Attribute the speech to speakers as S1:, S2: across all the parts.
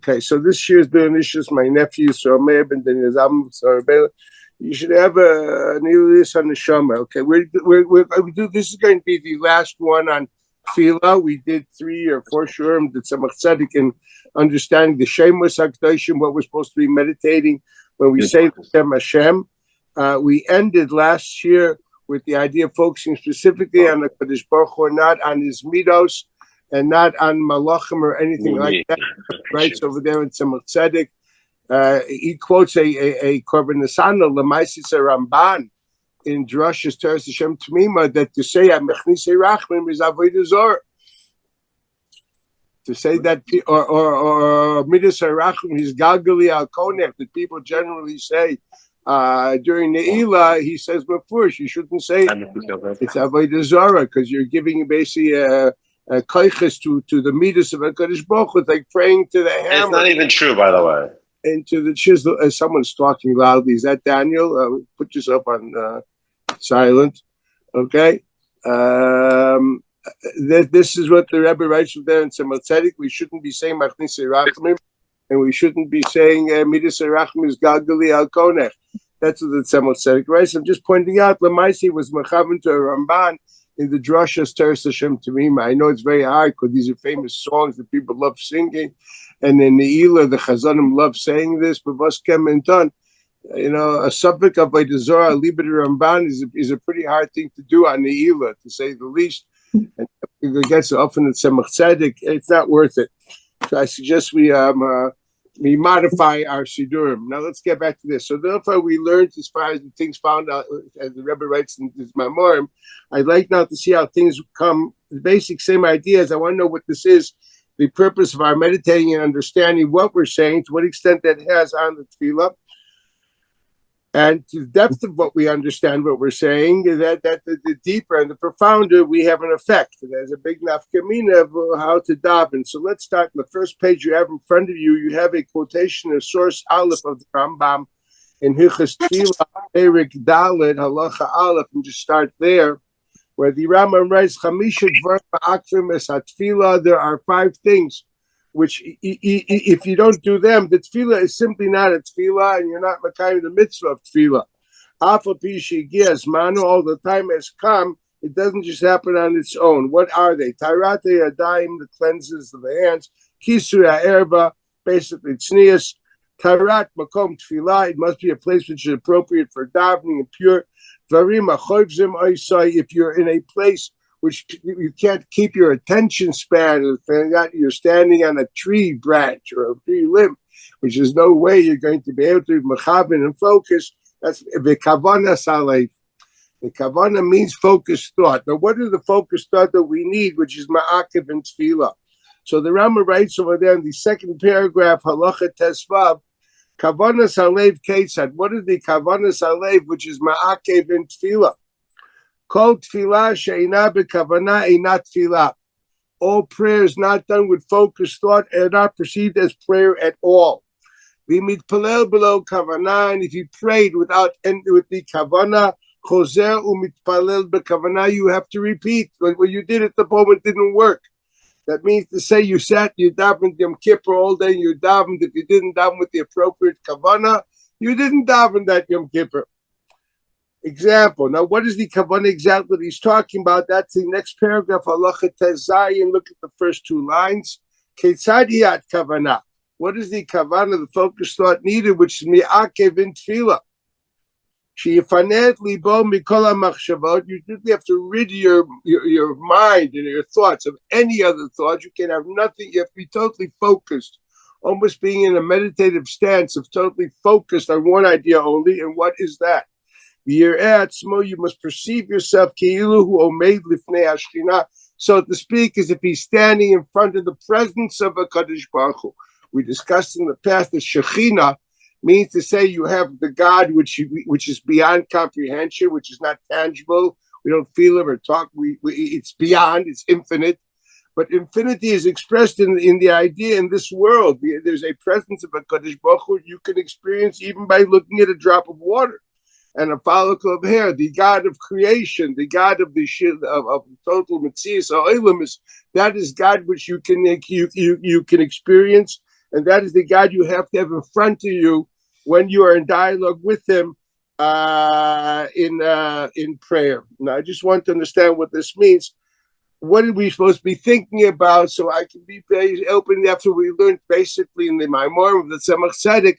S1: Okay, so this year's been issues my nephew, so may have been the you should have a Nilis on the Shoma. Okay, we do. This is going to be the last one on Tefillah. We did 3 or 4 shurim, did some Chassidic and understanding the Shemos HaKadoshim, what we're supposed to be meditating when we say Shem Hashem. We ended last year with the idea of focusing specifically on the Kadosh Baruch Hu, not on his midos, and not on malachim or anything like that. Right over there in Tzemach Tzedek, he quotes a Korban Nesana Lemaisis Ramban in Drashas Teres Hashem Tmima that to say Mechnise Rachmim is Avodah Zorah. To say that or Midas Rachmim is Galgali Al Konech that people generally say during Ne'ilah, he says Mefurish, you shouldn't say it's Avodah Zorah because you're giving basically a kaiches to the midas of HaKadosh Baruch Hu, like praying to the hammer.
S2: It's not even true, by the way.
S1: Into the chisel. Someone's talking loudly. Is that Daniel? Put yourself on silent. Okay. This is what the Rebbe writes there in Tzemach Tzedek. We shouldn't be saying Machnis Rachmim, and we shouldn't be saying Midas Rachmim is Galgali Al Konech. That's what the Tzemach Tzedek writes. I'm just pointing out Lamaisi was Mechavan to a Ramban in the Drashas Teres Hashem Tamima. I know it's very hard because these are famous songs that people love singing, and in Ne'ilah, the Chazanim love saying this. But Vaskem and Ton, a subject of Avodah Zorah, Libet Ramban is a pretty hard thing to do on Ne'ilah, to say the least. And it gets often at Tzemach Tzedek. It's not worth it. So I suggest we modify our Sidurim. Now let's get back to this. So therefore we learned as far as the things found out, as the Rebbe writes in his Mamorim. I'd like now to see how things come, the basic same ideas. I want to know what this is, the purpose of our meditating and understanding what we're saying, to what extent that has on the Tefillah, and to the depth of what we understand what we're saying, that the deeper and the profounder we have an effect. There's a big nafkamina of how to daven. So let's start. On the first page you have in front of you, you have a quotation of source Aleph of the Rambam in Hilchos Tefillah, Erik Dalet, Halacha Aleph, and just start there, where the Rambam writes, Chamisha Dvar Ma'akrim Es HaTefillah, there are 5 things which, if you don't do them, the tefillah is simply not a tefillah, and you're not makayim the mitzvah of tefillah. Afal pi shegias manu, all the time has come. It doesn't just happen on its own. What are they? Tairate Yadayim, the cleanses of the hands. Kisur ha'erba, basically tznius. Tairat makom tefillah, it must be a place which is appropriate for davening and pure. Varim achoivzim oisai, if you're in a place which you can't keep your attention span, you're standing on a tree branch or a tree limb, which is no way you're going to be able to be mechaben and focus. That's the kavana salef. The kavana means focused thought. Now, what is the focused thought that we need, which is ma'akiv and tefillah? So the Rambam writes over there in the second paragraph, halacha tesvav, kavana salef ketzad. What is the kavana salef, which is ma'akiv and tefillah? Called tefillah she'ina b'kavana eina tefillah. All prayers not done with focused thought are not perceived as prayer at all. V'mitpalel below kavana, and if you prayed with the kavana, chozer u'mitpalel b'kavana, you have to repeat. What you did at the moment didn't work. That means to say you davened Yom Kippur all day, you davened. If you didn't daven with the appropriate kavana, you didn't daven that Yom Kippur. Example. Now, what is the kavanah exactly that he's talking about? That's the next paragraph. Halacha Tezayin. Look at the first 2 lines. Ketzadiyat kavanah. What is the kavanah, the focused thought needed, which is mi'akev in tefillah? Sheyifanet libo mikol ha'machshavot. You simply have to rid your mind and your thoughts of any other thoughts. You can have nothing. You have to be totally focused, almost being in a meditative stance of totally focused on one idea only. And what is that? You must perceive yourself, so to speak, as if he's standing in front of the presence of a Kadosh Baruch Hu. We discussed in the past that Shekhinah means to say you have the God which is beyond comprehension, which is not tangible. We don't feel it or talk. It's beyond, it's infinite. But infinity is expressed in the idea in this world. There's a presence of a Kadosh Baruch Hu you can experience even by looking at a drop of water and a follicle of hair. The God of creation, the God of the of total Metzias, that is God which you can experience and that is the God you have to have in front of you when you are in dialogue with Him in prayer. Now, I just want to understand what this means. What are we supposed to be thinking about? So I can be very open. After we learned basically in the Maimor of the Tzemach Tzedek,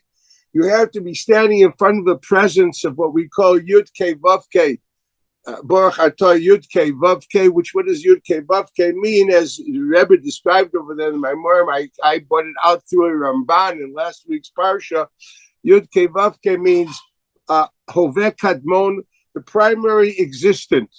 S1: you have to be standing in front of the presence of what we call Yud Kei Vav Kei. Baruch Atah Yud Kei Vav Kei, which what does Yud Kei Vav Kei mean? As the Rebbe described over there in my Maimor, I brought it out through a Ramban in last week's Parsha. Yud Kei Vav Kei means Hoveh Kadmon, the primary existent.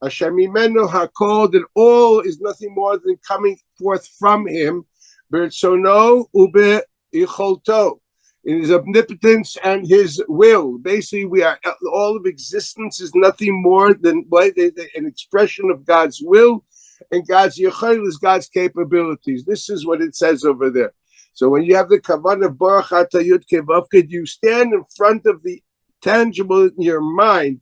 S1: Hashem Imenu HaKol, that all is nothing more than coming forth from Him. B'Ritzono Ube Yicholto, in His omnipotence and His will. Basically, we are all of existence is nothing more than an expression of God's will, and God's Yechol is God's capabilities. This is what it says over there. So when you have the kavanah of Baruch Atah Yud Kei Vav Kei, you stand in front of the tangible in your mind,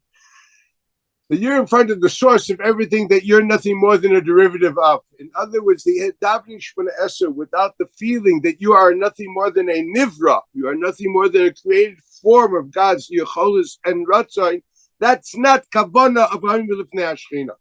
S1: that you're in front of the source of everything, that you're nothing more than a derivative of. In other words, the davening Shemona Esrei, without the feeling that you are nothing more than a nivra, you are nothing more than a created form of God's Yecholos and Ratzon, that's not kavanah of Ha'im L'fnei Hashchina.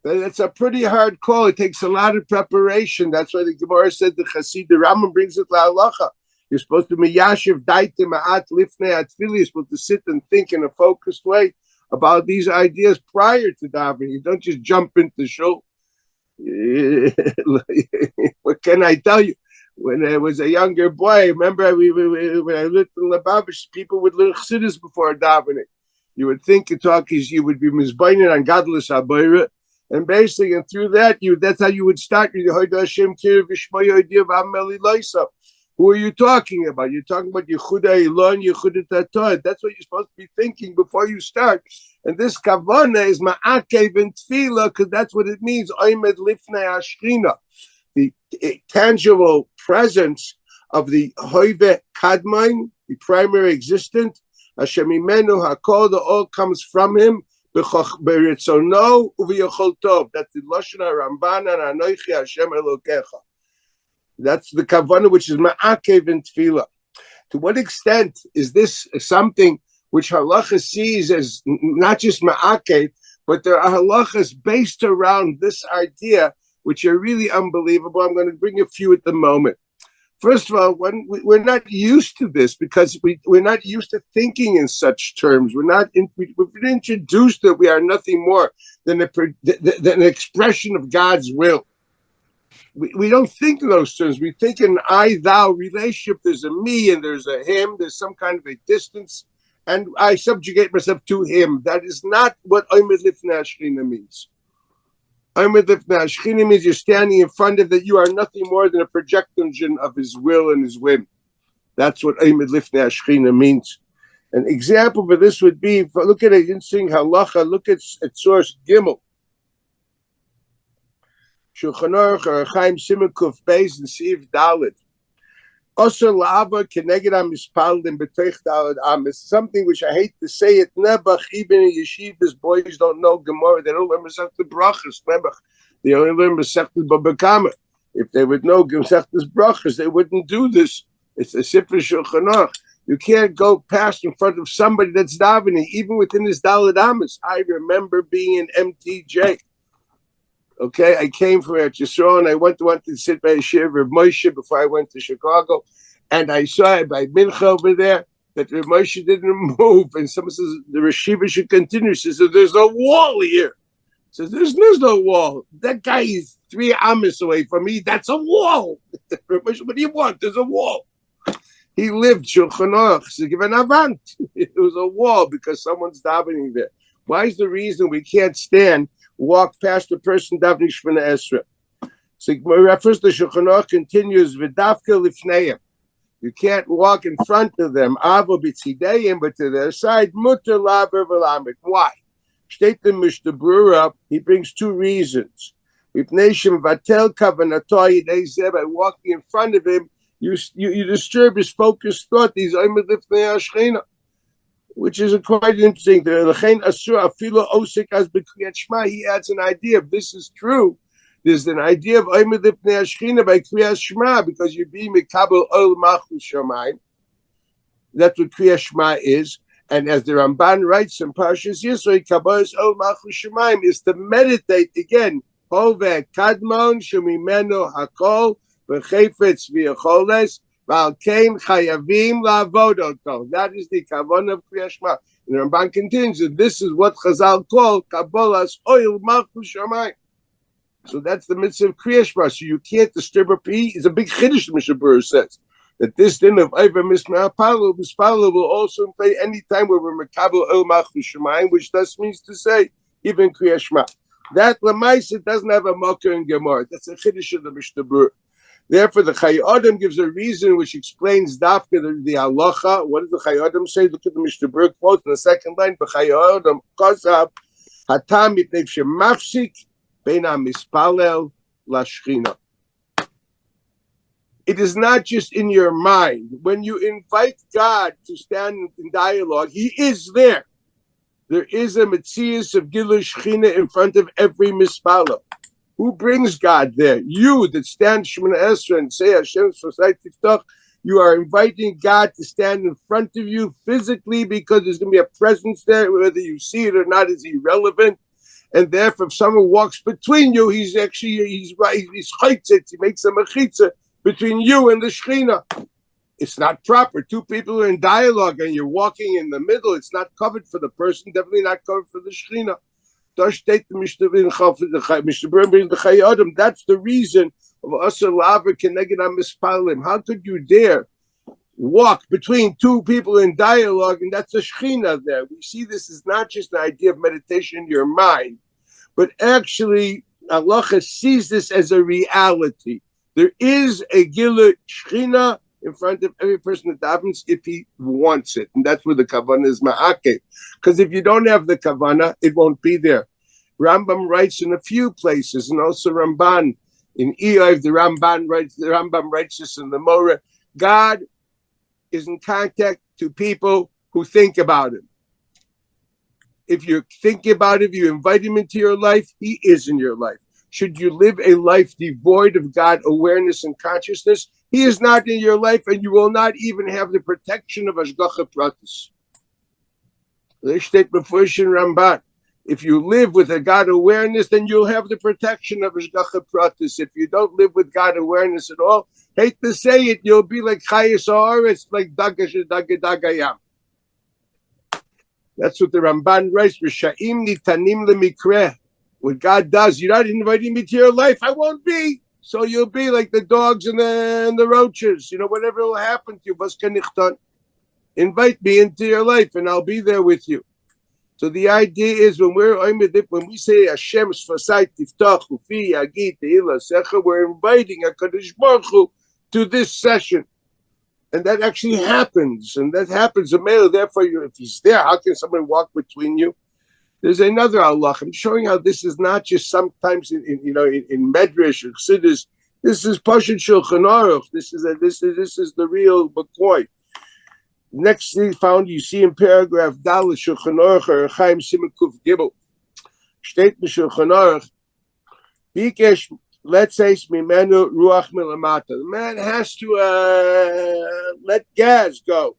S1: That's a pretty hard call. It takes a lot of preparation. That's why the Gemara said the Chassidic, the Rambam brings it la'alacha. You're supposed to miyashiv daite ma'at lifnei atfili. You're supposed to sit and think in a focused way about these ideas prior to davening. You don't just jump into shul. What can I tell you? When I was a younger boy, I remember when I lived in Lubavitch, people would learn chassidus before davening. You would think you would be mizbainin on godless habayra, and basically, and through that, that's how you would start. Who are you talking about? You're talking about Yehuda Elon, Yehuda Tatod. That's what you're supposed to be thinking before you start. And this kavanah is ma'akev in tefillah, because that's what it means. Oimed lifnei hashchina, the tangible presence of the hoive kadmain, the primary existent. Hashem imenu hakol, the all comes from Him. Beritzono uv'yocholtov. That's the lashon Ramban and Anochi Hashem Elokecha. That's the kavanah which is ma'akev in tefillah. To what extent is this something which halacha sees as not just ma'akev, but there are halachas based around this idea which are really unbelievable? I'm going to bring a few at the moment. First of all, we're not used to this because we're not used to thinking in such terms. We've been introduced that we are nothing more than an expression of God's will. We don't think in those terms. We think in I-thou relationship. There's a me and there's a him. There's some kind of a distance. And I subjugate myself to Him. That is not what Omed Lifnei Hashchina means. Omed Lifnei Hashchina means you're standing in front of that. You are nothing more than a projection of His will and His whim. That's what Omed Lifnei Hashchina means. An example for this would be, look at it, interesting halacha, look at source Gimel. Shulchan Aruch or Chaim Siman Kuf Beis and Siv Daled. Also, la'ava keneged hamispaldim b'toich daled amis. Something which I hate to say it. Nebuch, even in yeshivas, boys don't know Gemara. They don't learn Masechtas Brachos. Nebuch, they only learn Masechtas Baba Kama. If they would know Masechtas Brachos, they wouldn't do this. It's a Sifra Shulchan Aruch. You can't go past in front of somebody that's davening, even within his daled amis. I remember being in MTJ. Okay, I came from Eretz Yisrael and I went to sit by a shiur of Moshe before I went to Chicago, and I saw it by Mincha over there that Rav Moshe didn't move, and someone says the Reshiva should continue. She says there's no wall here. Says there's no wall. That guy is 3 amas away from me. That's a wall. Rav Moshe, what do you want? There's a wall. He lived Shulchan Aruch. So give an avant. It was a wall because someone's davening there. Why is the reason we can't walk past the person davening Shemona Esrei? So refers to Shulchan Aruch continues v'dafka lifneim. You can't walk in front of them, avo b'tzideim, but to their side, muter laver v'lamet. Why? State the Mishnah Berurah, he brings 2 reasons. By walking in front of him, you disturb his focused thought. These which is quite interesting. He adds an idea. If this is true, There's an idea of Omer Lifnei Hashchina by Kriyas Shema, because you're being Mekabel Ol Malchus Shamayim. That's what Kriyas Shema is. And as the Ramban writes in Parshas Yisro, Kabbalas Ol Malchus Shamayim is to meditate again. Hoveh Kadmon Shemimeno Hakol V'Chefetz V'Yacholes V'Alkein Chayavim La'avod Oto. That is the kavanah of Kriyas Shema. And the Ramban continues that this is what Chazal call Kabbalas Ol Malchus Shamayim. So that's the mitzvah of Kriyas Shema. So you can't disturb a P. It's a big chiddush, Mishnah Berurah says. That this din of Iver Mismah Palu will also play any time where we're Mekabel El Malchus Shamayim, which thus means to say, even Kriyas Shema. That Lamaisa doesn't have a Mocker in Gemara. That's a chiddush of the Mishnah Berurah. Therefore, the Chayei Adam gives a reason which explains Dafka, the halacha. What does the Chayei Adam say? Look at the Mishnah Berurah quote in the second line. Chayei Adam Kosav Hatam Mitnei Shemafsik Beina Mispalel Lashchina. It is not just in your mind. When you invite God to stand in dialogue, He is there. There is a Metzias of Gilui Shechina in front of every mispala. Who brings God there? You that stand Shemona Esrei and say Hashem Sosai Tiftach, you are inviting God to stand in front of you physically, because there's going to be a presence there. Whether you see it or not is irrelevant. And therefore, if someone walks between you, he's right. He's chaytzit. He makes a mechitza between you and the Shechina. It's not proper. Two people are in dialogue and you're walking in the middle. It's not covered for the person, definitely not covered for the Shechina. That's the reason of Asar Laver Keneged HaMispalim. How could you dare walk between two people in dialogue, and that's a Shechina there? We see this is not just an idea of meditation in your mind, but actually Allah sees this as a reality. There is a Gilui Shechina in front of every person that davens if he wants it. And that's where the kavanah is ma'ake. Because if you don't have the kavanah, it won't be there. Rambam writes in a few places, and also Ramban in Eiv, the Rambam writes this in the Moreh. God is in contact to people who think about him. If you're thinking about him, you invite him into your life, he is in your life. Should you live a life devoid of God awareness and consciousness, he is not in your life, and you will not even have the protection of Hashgacha Pratis. If you live with a God awareness, then you'll have the protection of Hashgacha Pratis. If you don't live with God awareness at all, hate to say it, you'll be like Chayes Haaretz, like Dagayam. That's what the Ramban writes. V'sha'im nitanim lemikreh. What God does, you're not inviting me to your life, I won't be. So you'll be like the dogs and the roaches. Whatever will happen to you, invite me into your life and I'll be there with you. So the idea is when we say Hashem Sfasai Tiftach Ufi Yagit Teila Secha, we're inviting HaKadosh Baruch Hu to this session. And that actually happens. And that happens. Therefore, if he's there, how can someone walk between you? There's another Allah. I'm showing how this is not just sometimes in Medrash or Chassidus. This is Pashut Shulchan Aruch. This is the real McCoy. Next thing found you see in paragraph Dalet Shulchan Aruch or Chaim Siman Kuf Gimel. Steht in Shulchan Aruch. Bikesh letzes mimenu ruach milamata. The man has to let gas go.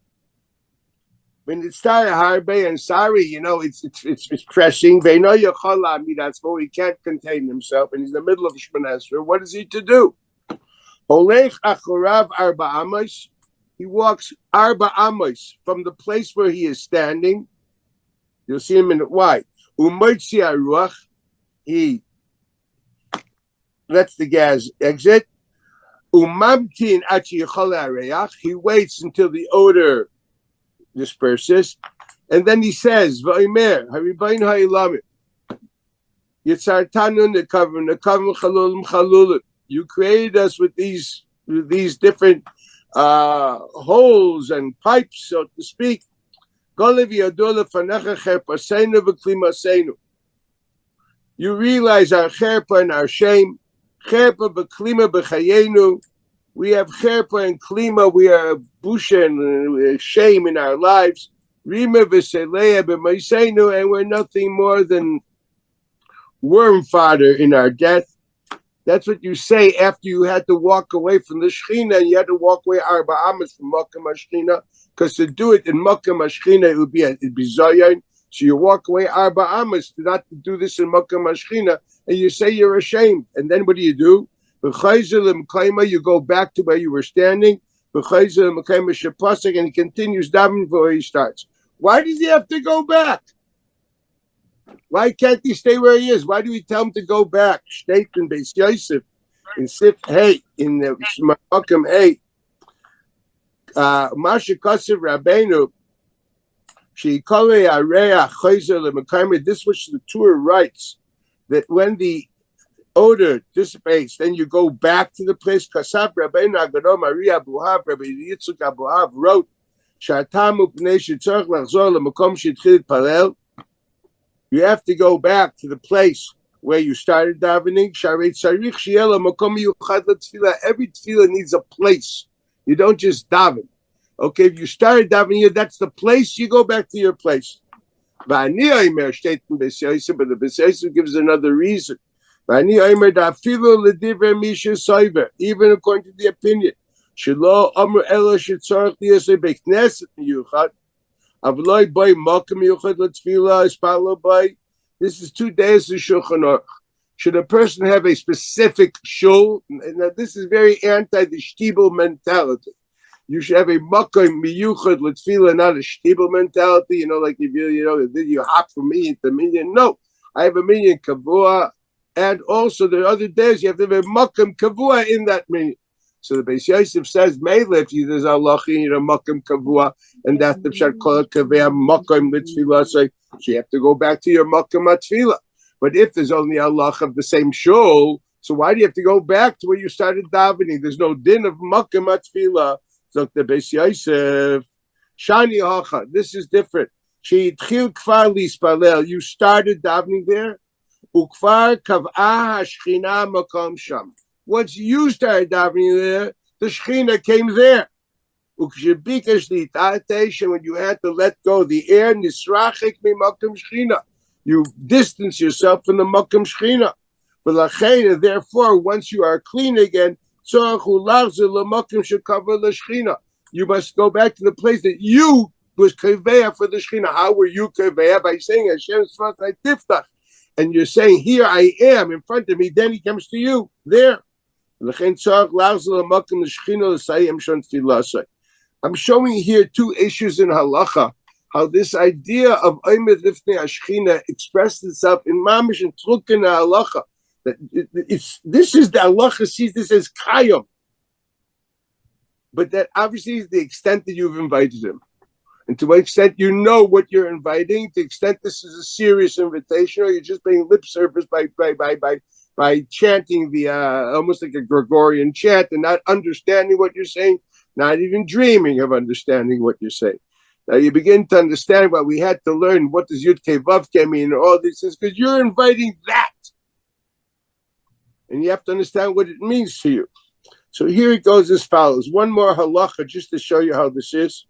S1: When it's harbe and sorry, it's pressing. That's why he can't contain himself, and he's in the middle of Shemona Esrei. What is he to do? He walks arba amos from the place where he is standing. You'll see him in it. Why? He lets the gas exit. He waits until the odor disperses, and then he says, you created us with these different holes and pipes, so to speak. You realize our cherpa and our shame. Cherpa b'klima b'chayenu. We have cherpa and klima. We are busha and shame in our lives. Rima v'seleya b'maisenu, and we're nothing more than worm fodder in our death. That's what you say after you had to walk away from the Shechina, and you had to walk away Arba Amas from Makkah Mashchina, because to do it in Makkah Mashchina, it'd be Zayin. So you walk away Arba Amas to not to do this in Makkah Mashchina, and you say you're ashamed. And then what do? You go back to where you were standing, and he continues davening for where he starts. Why does he have to go back? Why can't he stay where he is? Why do we tell him to go back? State in Beis Yosef, in Sif Hey, in the Makom Hey, Masha Kasev Rabbeinu, Sheikale Areya Chayzer LeMekaymer. This which the Torah writes, that when the odor dissipates, then you go back to the place. Kasav Rabbeinu Agadol Maria Abuhav, Rabbi Yitzchak Abuhav wrote, Shatam Upnei Shetzarach Lachzor LeMakom Sheitchil Palel. You have to go back to the place where you started davening. Every tefillah needs a place. You don't just daven. Okay, if you started davening, that's the place. You go back to your place. But the Beis Yosef gives another reason. Even according to the opinion, this is 2 days of Shulchan Aruch. Should a person have a specific shul? Now, this is very anti the shtibel mentality. You should have a makom miyuchad l'tefillah, not a shtibel mentality. Like if you hop from million to million. No, I have a million kavua, and also the other days you have to have a makom kavua in that million. So the Beis Yosef says, "Meila, if there's Allah, makom kavua, and that's the pshat kol kaveh makom l'tefillah." So you have to go back to your makom atfila. But if there's only Allah of the same shul, so why do you have to go back to where you started davening? There's no din of makom atfila. So the Beis Yosef, shani hacha. This is different. Sheitchil kfar lispalel. You started davening there. Ukfar kav'ah hashchina makom sham. Once you started davening there, the Shechina came there. When you had to let go of the air, nisrachik mi makom Shechina. You distance yourself from the makom Shechina. Therefore, once you are clean again, you must go back to the place that you was kaveya for the Shechina. How were you kaveya? By saying Hashem Svatay Tiftach. And you're saying, here I am in front of me, then he comes to you, there. I'm showing here two issues in halacha, how this idea of Omed Lifnei Hashchina expressed itself in mamish and trukin halacha. This is the halacha sees this as kayom, but that obviously is the extent that you've invited him, and to what extent you know what you're inviting. To the extent this is a serious invitation, or you're just paying lip service by chanting the almost like a Gregorian chant and not understanding what you're saying, not even dreaming of understanding what you're saying. Now you begin to understand what we had to learn. What does Yud Kei Vav Kei mean? And all these things, because you're inviting that. And you have to understand what it means to you. So here it goes as follows. One more halacha just to show you how this is.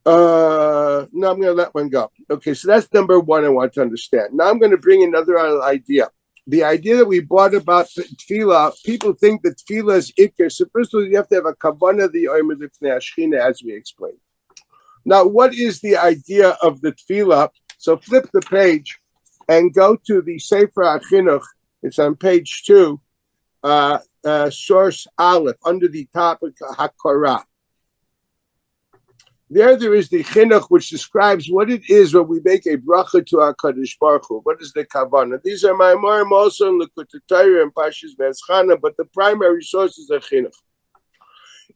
S1: No, I'm going to let one go. Okay, so that's number one I want to understand. Now I'm going to bring another idea. The idea that we brought about tefillah, people think that tefillah is ikar. So first of all, you have to have a kavanah the Omed Lifnei Hashchina, as we explained. Now, what is the idea of the tefillah? So flip the page and go to the Sefer HaChinuch. It's on page 2, source Aleph, under the topic HaKorah. There is the chinuch, which describes what it is when we make a bracha to our Kadosh Baruch Hu. What is the kavanah? These are my marim also in Likutei Torah and Pashas V'Eschana, but the primary sources are chinuch.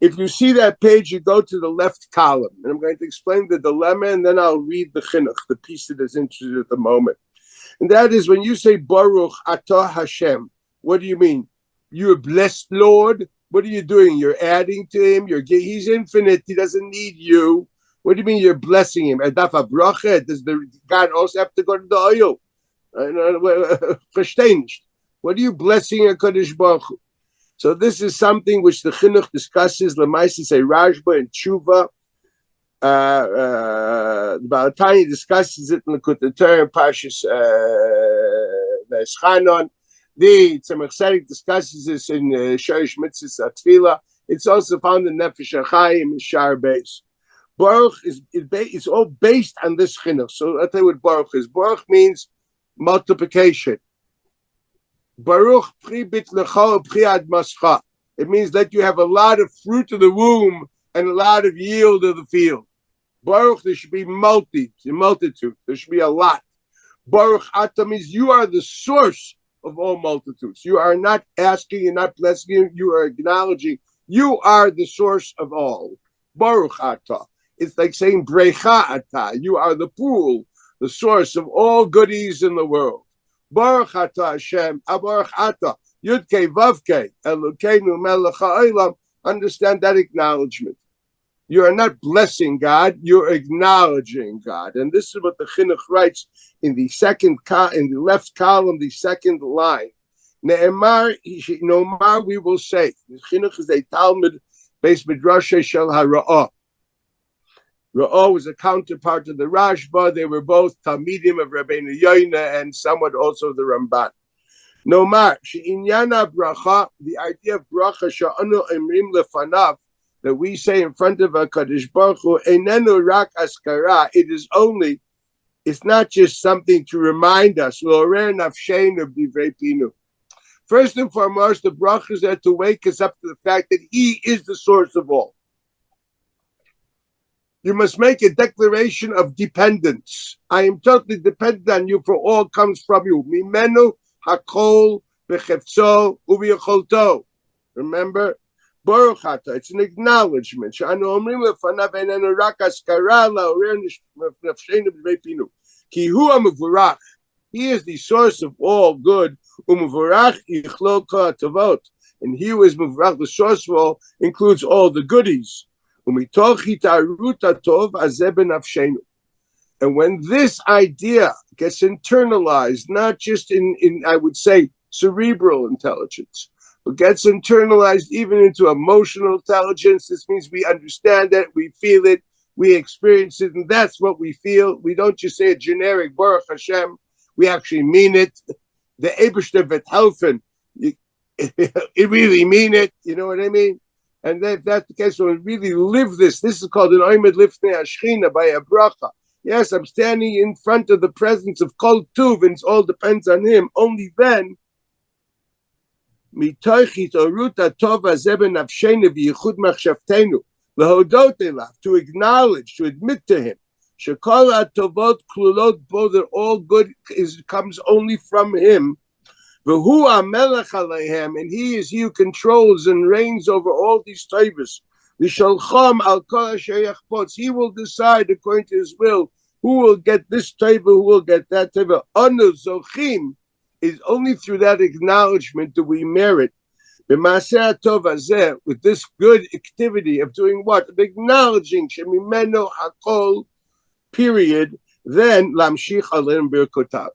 S1: If you see that page, you go to the left column, and I'm going to explain the dilemma, and then I'll read the chinuch, the piece that is interested at the moment. And that is when you say Baruch Atah Hashem. What do you mean? You're blessed, Lord. What are you doing? You're adding to him. He's infinite. He doesn't need you. What do you mean you're blessing him? Does the God also have to go to the oil? What are you blessing a Kadosh Baruch Hu? So this is something which the Chinuch discusses. Lamaisa say Rashba and Tshuva. The Balatani discusses it in the Likutei Torah and Pashas V'Eschanon. The Tzemach Tzedek discusses this in Shorish Mitzvahs Atfila. It's also found in Nefesh HaChaim and Shar Beis. Baruch is all based on this chinuch. So I'll tell you what Baruch is. Baruch means multiplication. Baruch pri bit lecha pri ad mascha. It means that you have a lot of fruit of the womb and a lot of yield of the field. Baruch, there should be multitude. There should be a lot. Baruch Ata means you are the source of all multitudes. You are not asking, you're not blessing, you are acknowledging you are the source of all. Baruch Ata. It's like saying Brecha Ata. You are the pool, the source of all goodies in the world. Baruch Ata Hashem, Baruch Ata, Yudke Vavke, Elokeinu Melech HaOlam. Understand that acknowledgement. You are not blessing God, you're acknowledging God. And this is what the Chinuch writes in the in the left column, the second line. Ne'emar, Nomar, we will say. The Chinuch is a Talmud based Midrash Shel HaRa'ah. Ra'ah was a counterpart to the Rashba. They were both Talmidim of Rabbeinu Yoina and somewhat also the Ramban. Nomar, she'inyana bracha, the idea of bracha sha'anu emrim lefanav, that we say in front of HaKadosh Baruch Hu, einenu rak askara, it's not just something to remind us, lo'orer nafsheinu b'divrei pinu. First and foremost, the bracha is there to wake us up to the fact that He is the source of all. You must make a declaration of dependence. I am totally dependent on you, for all comes from you. Mimenu hakol b'chefzo u'b'yacholto. Remember? Baruch Ata, it's an acknowledgement. Sh'anu omrim lefanav einenu rak askara la'orer nafsheinu b'divrei pinu. Ki hu ha'mevurach. He is the source of all good. U'mevurach yichlol kol ha'tovot. And he who is mevurach, the source of all, includes all the goodies. And when this idea gets internalized, not just in I would say, cerebral intelligence, but gets internalized even into emotional intelligence, this means we understand it, we feel it, we experience it, and that's what we feel. We don't just say a generic Baruch Hashem, we actually mean it. The Eibishter wird helfen, it really mean it, you know what I mean? And if that's the case, when we really live this is called an Oimed Lifnei Hashchina by a bracha. Yes, I'm standing in front of the presence of Kol Tuv, and it all depends on Him. Only then, to acknowledge, to admit to Him, that all good comes only from Him. And He is He who controls and reigns over all these taivas. He will decide according to His will who will get this taiva, who will get that taiva. Anu zochim is only through that acknowledgement that we merit. With this good activity of doing what? Of acknowledging shemimeno hakol, period, then lamshich aleim birkotav.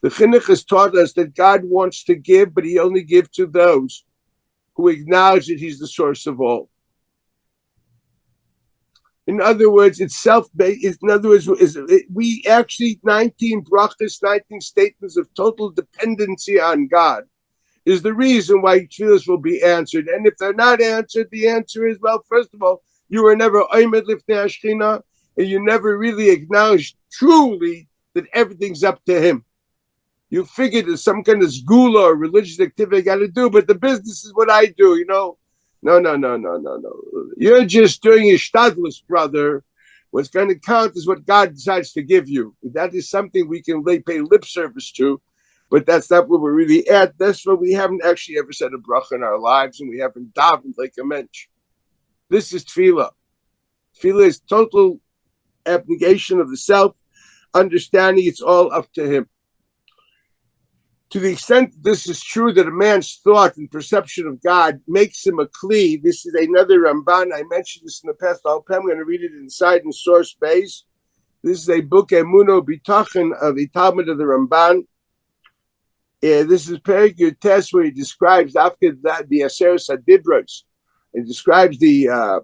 S1: The Chinuch has taught us that God wants to give, but He only gives to those who acknowledge that He's the source of all. In other words, it's self-based. In other words, we actually 19 brachas, 19 statements of total dependency on God is the reason why tefillos will be answered. And if they're not answered, the answer is, well, first of all, you were never Oimed Lifnei Hashchina, and you never really acknowledged truly that everything's up to Him. You figured there's some kind of sgula or religious activity I got to do, but the business is what I do, you know. No. You're just doing your shtadlus, brother. What's going to count is what God decides to give you. That is something we can pay lip service to, but that's not where we're really at. That's where we haven't actually ever said a bracha in our lives, and we haven't davened like a mensch. This is tefillah. Tefillah is total abnegation of the self, understanding it's all up to Him. To the extent this is true, that a man's thought and perception of God makes him a kli. This is another Ramban. I mentioned this in the past. I'm going to read it inside in source base. This is a book, Emuno B'Tachin, of the Talmud of the Ramban. This is Perek Yutes, where he describes after that the Aseres Hadibros. It describes the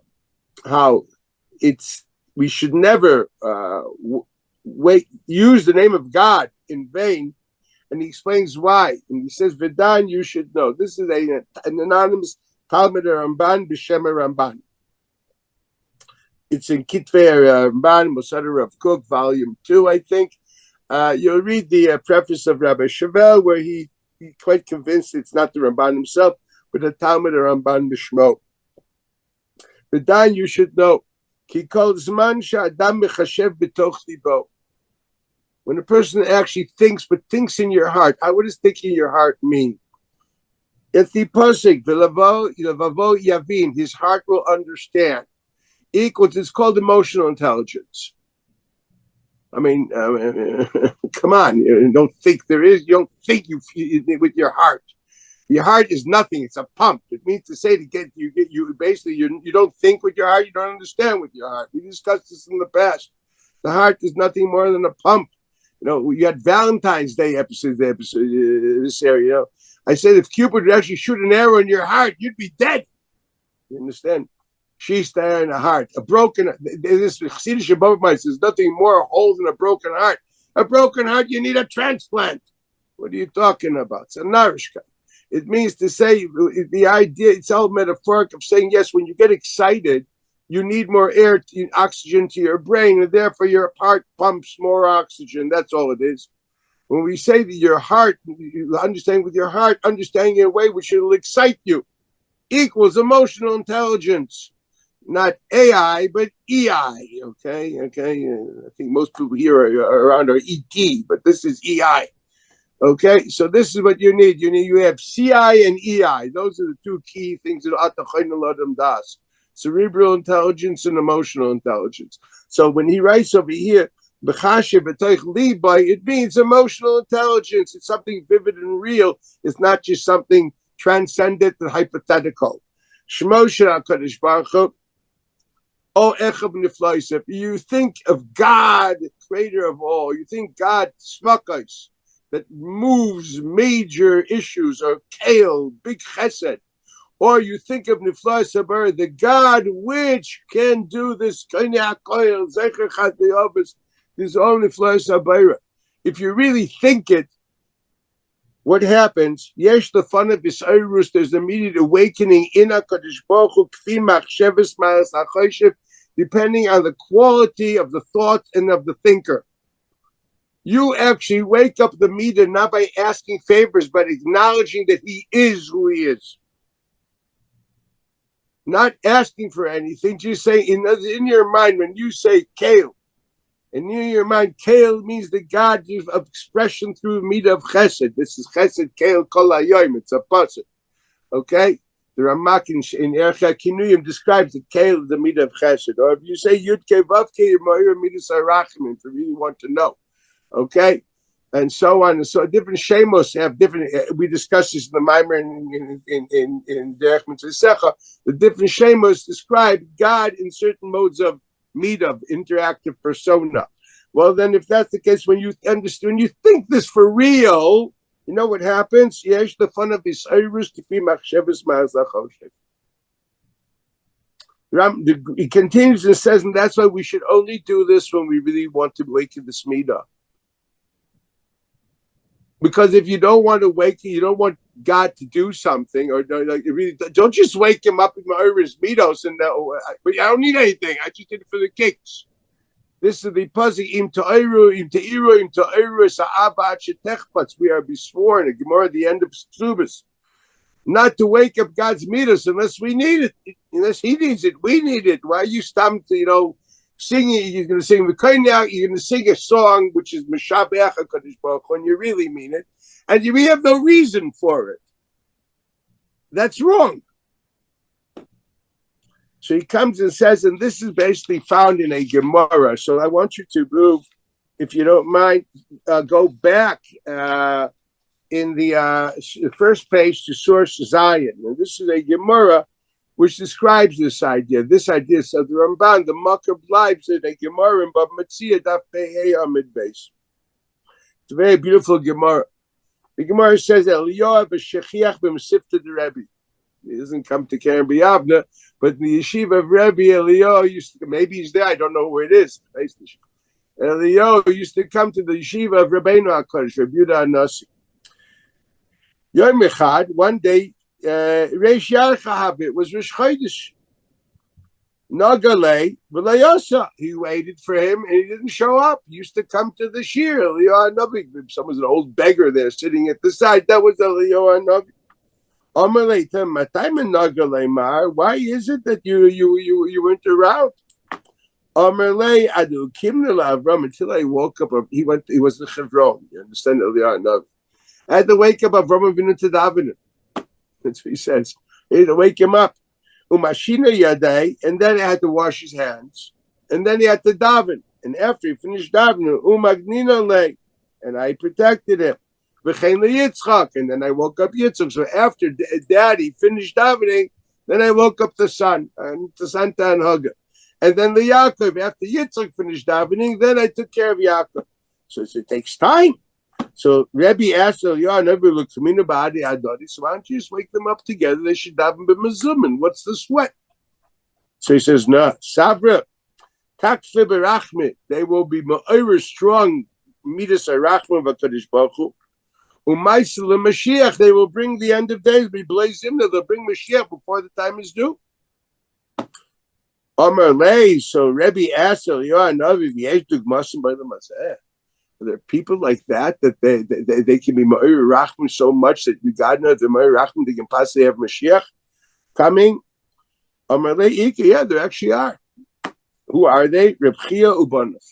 S1: how we should never use the name of God in vain. And he explains why. And he says, Vedan, you should know. This is an anonymous Talmud Ramban, B'Shem Ramban. It's in Kitvei Ramban, Mosada Rav Kook, Volume 2, I think. You'll read the preface of Rabbi Chevelle, where he's quite convinced it's not the Ramban himself, but the Talmud Ramban B'Shmo. Vedan, you should know. Ki kol zman she'adam mechashev b'toch libo. When a person actually thinks, but thinks in your heart, what does thinking in your heart mean? It's the posik, v'lavo yavin, his heart will understand. Equals, it's called emotional intelligence. I mean, come on, you don't think you don't think you with your heart. Your heart is nothing, it's a pump. It means to say you basically, you don't think with your heart, you don't understand with your heart. We discussed this in the past. The heart is nothing more than a pump. You know, you had Valentine's Day episode this area, you know. I said if Cupid would actually shoot an arrow in your heart, you'd be dead. You understand? She's there in the heart. A broken, this Chassidic Shabbat says nothing more whole than a broken heart. A broken heart, you need a transplant. What are you talking about? It's a narishka. It means to say, the idea, it's all metaphoric of saying, yes, when you get excited, you need more air, oxygen to your brain, and therefore your heart pumps more oxygen. That's all it is. When we say that your heart, you understand with your heart, understanding in a way which will excite you, equals emotional intelligence. Not AI, but EI. Okay. I think most people here are around are ET, but this is EI. Okay, so this is what you need. You have CI and EI. Those are the two key things that Atachayim das. Cerebral intelligence and emotional intelligence. So when he writes over here, it means emotional intelligence. It's something vivid and real. It's not just something transcendent and hypothetical. Shmo Shel HaKadosh Baruch Hu. You think of God, the creator of all. You think God, Smakos, that moves major issues, or Kale, big chesed. Or you think of Nifla Sabar, the God which can do this, this all Nifla Sabar. If you really think it, what happens? Yesh the fun of this Irus, there's immediate awakening in HaKadosh Baruch Hu, Kfi Machsheves Ma'as HaChoshev, depending on the quality of the thought and of the thinker. You actually wake up the meter not by asking favors, but acknowledging that he is who he is. Not asking for anything, just saying in your mind, when you say Kale, and in your mind, Kale means the God of expression through meter of Chesed. This is Chesed Kale Kol Hayoim. It's a pasuk. Okay? The Ramak in Ercha Kinuyim describes the Kale of the meter of Chesed. Or if you say Yud Ke Vav Ke Yema'ir Midas HaRachim, if you really want to know. Okay? And so on. And so different shemos have different, we discussed this in the Maimer in Derech Mitzvah. The different shemos describe God in certain modes of meetup, interactive persona. Well, then, if that's the case, when you understand, when you think this for real, you know what happens? Yesh the fun of this Irus to be Machsheves Ma'as HaChoshev. He continues and says, and that's why we should only do this when we really want to awaken this midah. Because if you don't want to awaken, you don't want God to do something, or really, don't just wake him up in my Iris Midos and but I don't need anything. I just did it for the kicks. This is the puzzle. Im ta'iru, sa'aba shetechpatz. We are besworn. The Gemara at the end of Ksubas. Not to wake up God's midos unless we need it. Unless he needs it, we need it. Why are you stopping to, singing? You're going to sing the Koinyak, you're going to sing a song which is Meshabeach HaKadosh Baruch Hu, when you really mean it, and we have no reason for it. That's wrong. So he comes and says, and this is basically found in a Gemara. So I want you to move, if you don't mind, go back in the first page to source Zion. And this is a Gemara which describes this idea. This idea is of the Ramban, the Makar Bleibs in a Gemara in Bab Metzia Daf Pei Amid Beis. It's a very beautiful Gemara. The Gemara says that Eliyahu b'shechiach b'mesifta the Rebbe. He doesn't come to Keren B'Yavna, but in the yeshiva of Rebbe Eliyahu used to, maybe he's there, I don't know where it is. Eliyahu used to come to the yeshiva of Rabbeinu HaKadosh, Rabbi Yehuda HaNasi. Yom Echad, one day, Reish Yarchahav, it was Rosh Chodesh. Nagale, V'layasa. He waited for him and he didn't show up. He used to come to the shir. Eliyahu Navi. Someone's an old beggar there sitting at the side. That was Eliyahu Navi. Amalei, Nagale Mar. Why is it that you weren't around? Amalei Adu Kimnala Avram, until I woke up. He was the Chevron. You understand Eliyahu Navi? I had to wake up Avram Avinu to daven. That's what he says. He had to wake him up. Umashina Yadai, and then he had to wash his hands, and then he had to daven. And after he finished davening, Umagnina lay, and I protected him. V'chein Yitzchak, and then I woke up Yitzchak. So after Daddy finished davening, then I woke up the son, and the Santa and Haga. And then the Yaakov, after Yitzchak finished davening, then I took care of Yaakov. So it takes time. So Rebbe asked Eliyahu, so why don't you just wake them up together? They should daven b'mezumin. What's the sweat? So he says, no, Savra, takfe berachme. They will be more strong. Midas arachme v'kadosh baruch hu. U'maisel Mashiach. They will bring the end of days. Be blazing. They'll bring Mashiach before the time is due. Amar lei. So Rebbe asked Eliyahu, v'yesh dugmasim by the maseh. There are people like that they can be Ma'ir Rachman so much that God knows the Ma'ir Rachman, they can possibly have Mashiach coming. Yeah, there actually are. Who are they? Reb Chia Ubanov.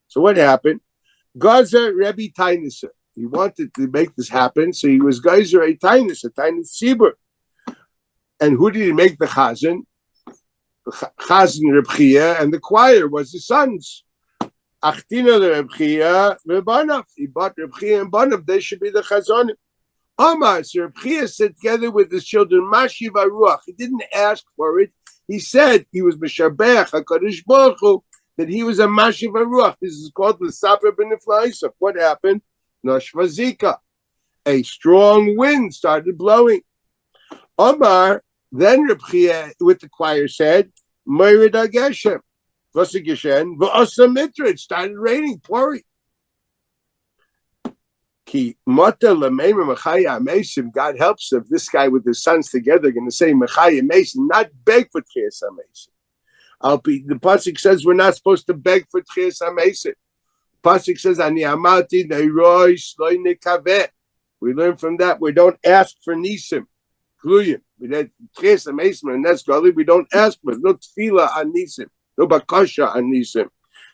S1: So what happened? Gaza Rebbe Tainisa. He wanted to make this happen, so he was Gazer a Tainus Sibur. And who did he make the Chazan? Chazan Reb Chia, and the choir was his sons. Achtina the Reb Chia, Rebanav. He bought Reb Chia and Banav. They should be the Chazonim. Omar, so Reb Chia sat together with his children. Mashiv Aruach. He didn't ask for it. He said he was Meshabech HaKadosh Baruch Hu, that he was a Mashiv Aruach. This is called the Saper B'Niflaisa. What happened? Noshvazika. A strong wind started blowing. Omar, then Reb Chia with the choir said, Moirid HaGeshem. It started raining, pouring. God helps if this guy with his sons together are going to say Mechaya Mason, not beg for Tchias HaMesim. The pasuk says we're not supposed to beg for Tchias HaMesim. Pasuk says Ani Amati Neiroi Shloi Nekaveh. We learn from that we don't ask for Nisim. Gluyim. We had Tchias HaMesim and that's Gali. We don't ask for no tefillah on Nisim. No bakasha on Nisim.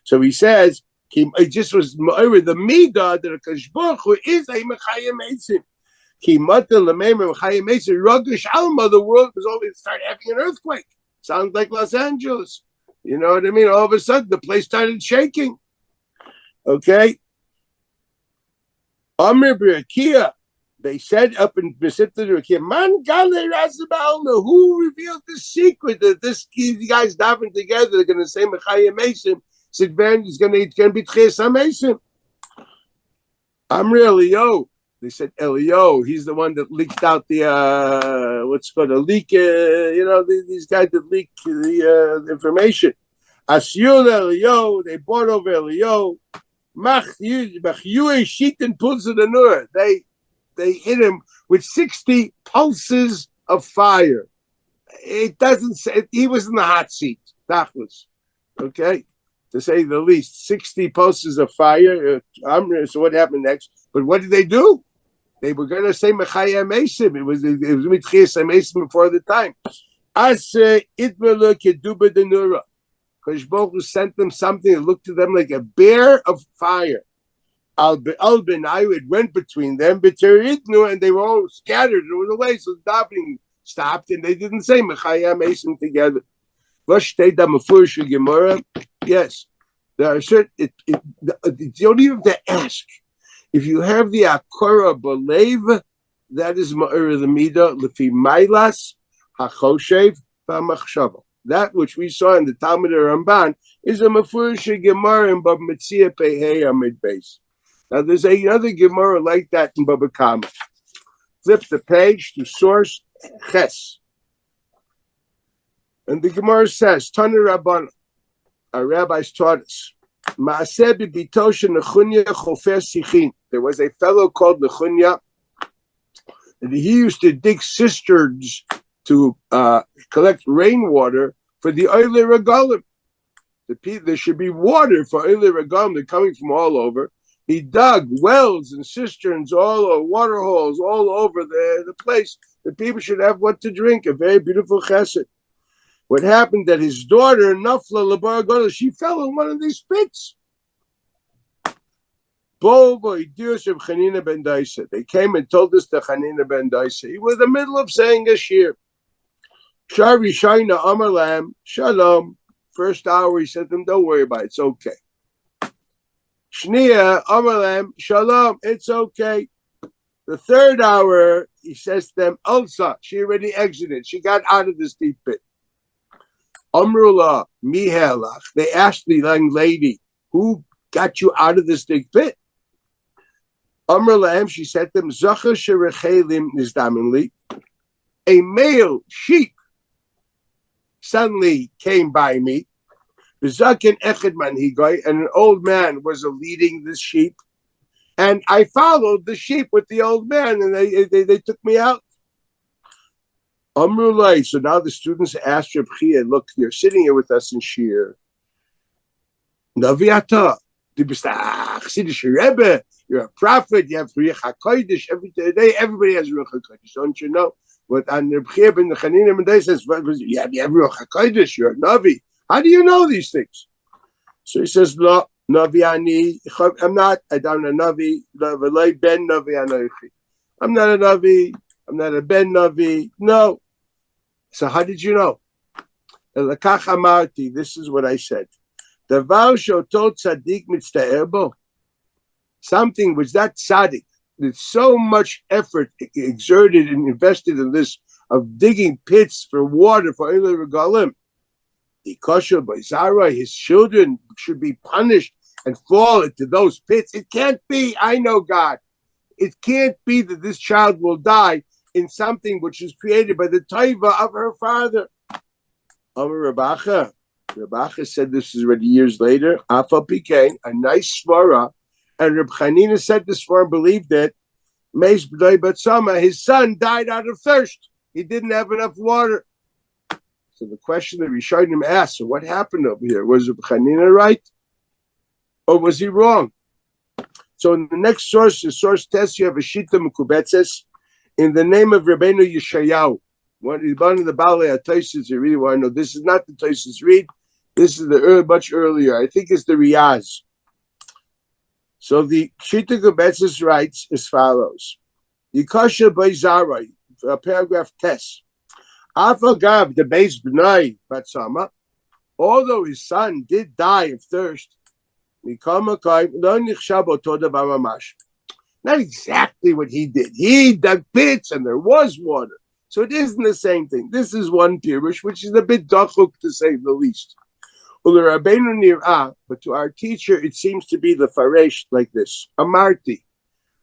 S1: So he says, it just was the midah that a Kadosh Baruch Hu is a Mechayim Eitzim. Ki mata l'meimer Mechayim Eitzim Ragish Alma, the world was always started having an earthquake. Sounds like Los Angeles. You know what I mean? All of a sudden, the place started shaking. Okay? Amr B'Rakia, they said up in Besipta Rakia, Man Gale Razabalna, who revealed the secret that these guys davening together, they're going to say Mechayim Eitzim. Sigvan is going to be Tchias HaMesim. Amr Eliyahu. They said Eliyahu. He's the one that leaked out the what's called a leak. These guys that leak the information. Asyul Eliyahu. They bought over Eliyahu. Machyue Shitin Pulsa the Nur. They hit him with 60 pulses of fire. It doesn't say he was in the hot seat. Tachlis. Okay. To say the least, 60 pulses of fire. So what happened next? But what did they do? They were going to say Mechaya Mesim. It was Tchias HaMesim before the time. As Itmelu Keduba Denura. Kadosh Baruch Hu sent them something that looked to them like a bear of fire. Al Benayu, it went between them, and they were all scattered. It was away, so the davening stopped, and they didn't say Mechaya Mesim together. Yes, there are certain. You don't even have to ask. If you have the akora belev, that is ma'ir the midah lefi mailas hachoshev v'machshava. That which we saw in the Talmud Ramban is a mafurish gemara in Bab Metzia Pehei Amid Beis. Now there's another gemara like that in Baba Kama. Flip the page to source Ches. And the Gemara says, Tana Rabban, our rabbis taught us, there was a fellow called Nechunya. And he used to dig cisterns to collect rainwater for the Oile Regalim. There should be water for Oile Regalim. They're coming from all over. He dug wells and cisterns, water holes all over the place. The people should have what to drink. A very beautiful chesed. What happened that his daughter, Nafla Labar, she fell in one of these pits. They came and told us to Chanina ben Daisa. He was in the middle of saying a shir. Shari Shaina Amalam, Shalom. First hour, he said to them, don't worry about it, it's okay. Shnia Amalam, Shalom, it's okay. The third hour, he says to them, Elsa, she already exited. She got out of this deep pit. Amrullah, Mihelach. They asked the young lady, who got you out of this deep pit? Amrullah, she said to them, Zacha sherechelim nizdaminli. A male sheep suddenly came by me. V'zaken echad manhigai, and an old man was leading this sheep. And I followed the sheep with the old man, and they took me out. Amrullah. So now the students asked Reb Chia, look, you're sitting here with us in Shir. Naviata, you're a prophet, you have Ruach HaKodesh, every day everybody has Ruach HaKodesh, don't you know? But on Reb Chia ben Chanina ben Daisa says, you have Ruach HaKodesh, you're a Navi. How do you know these things? So he says, no, Navi ani, I'm not a Navi, ben Navi anochi. I'm not a Navi, I'm not a ben Navi, no. So how did you know? This is what I said. Something which that tzaddik, with so much effort exerted and invested in this, of digging pits for water for Eile Regalim. His children should be punished and fall into those pits. It can't be. I know God. It can't be that this child will die in something which is created by the taiva of her father. Rabacha said this is already years later. Afa Pikain, a nice svara, and Reb Chanina said this svara and believed it. Meis b'doi batzama, his son died out of thirst. He didn't have enough water. So the question that Rishonim asked, so what happened over here? Was Reb Chanina right, or was he wrong? So in the next source, the source test, you have a shita mekubetzes in the name of Rabbeinu Yeshayahu. One of the Balei HaTosfos, you really want to know. This is not the Tosfos read. This is the much earlier. I think it's the Riyaz. So the Shita Gebetzes writes as follows: Yikasha B'Zarai, paragraph test. Afagav the Beis B'nai Batsama, although his son did die of thirst, not exactly what he did. He dug pits and there was water. So it isn't the same thing. This is one pirush, which is a bit dachuk to say the least. But to our teacher, it seems to be the faresh like this. Amarti.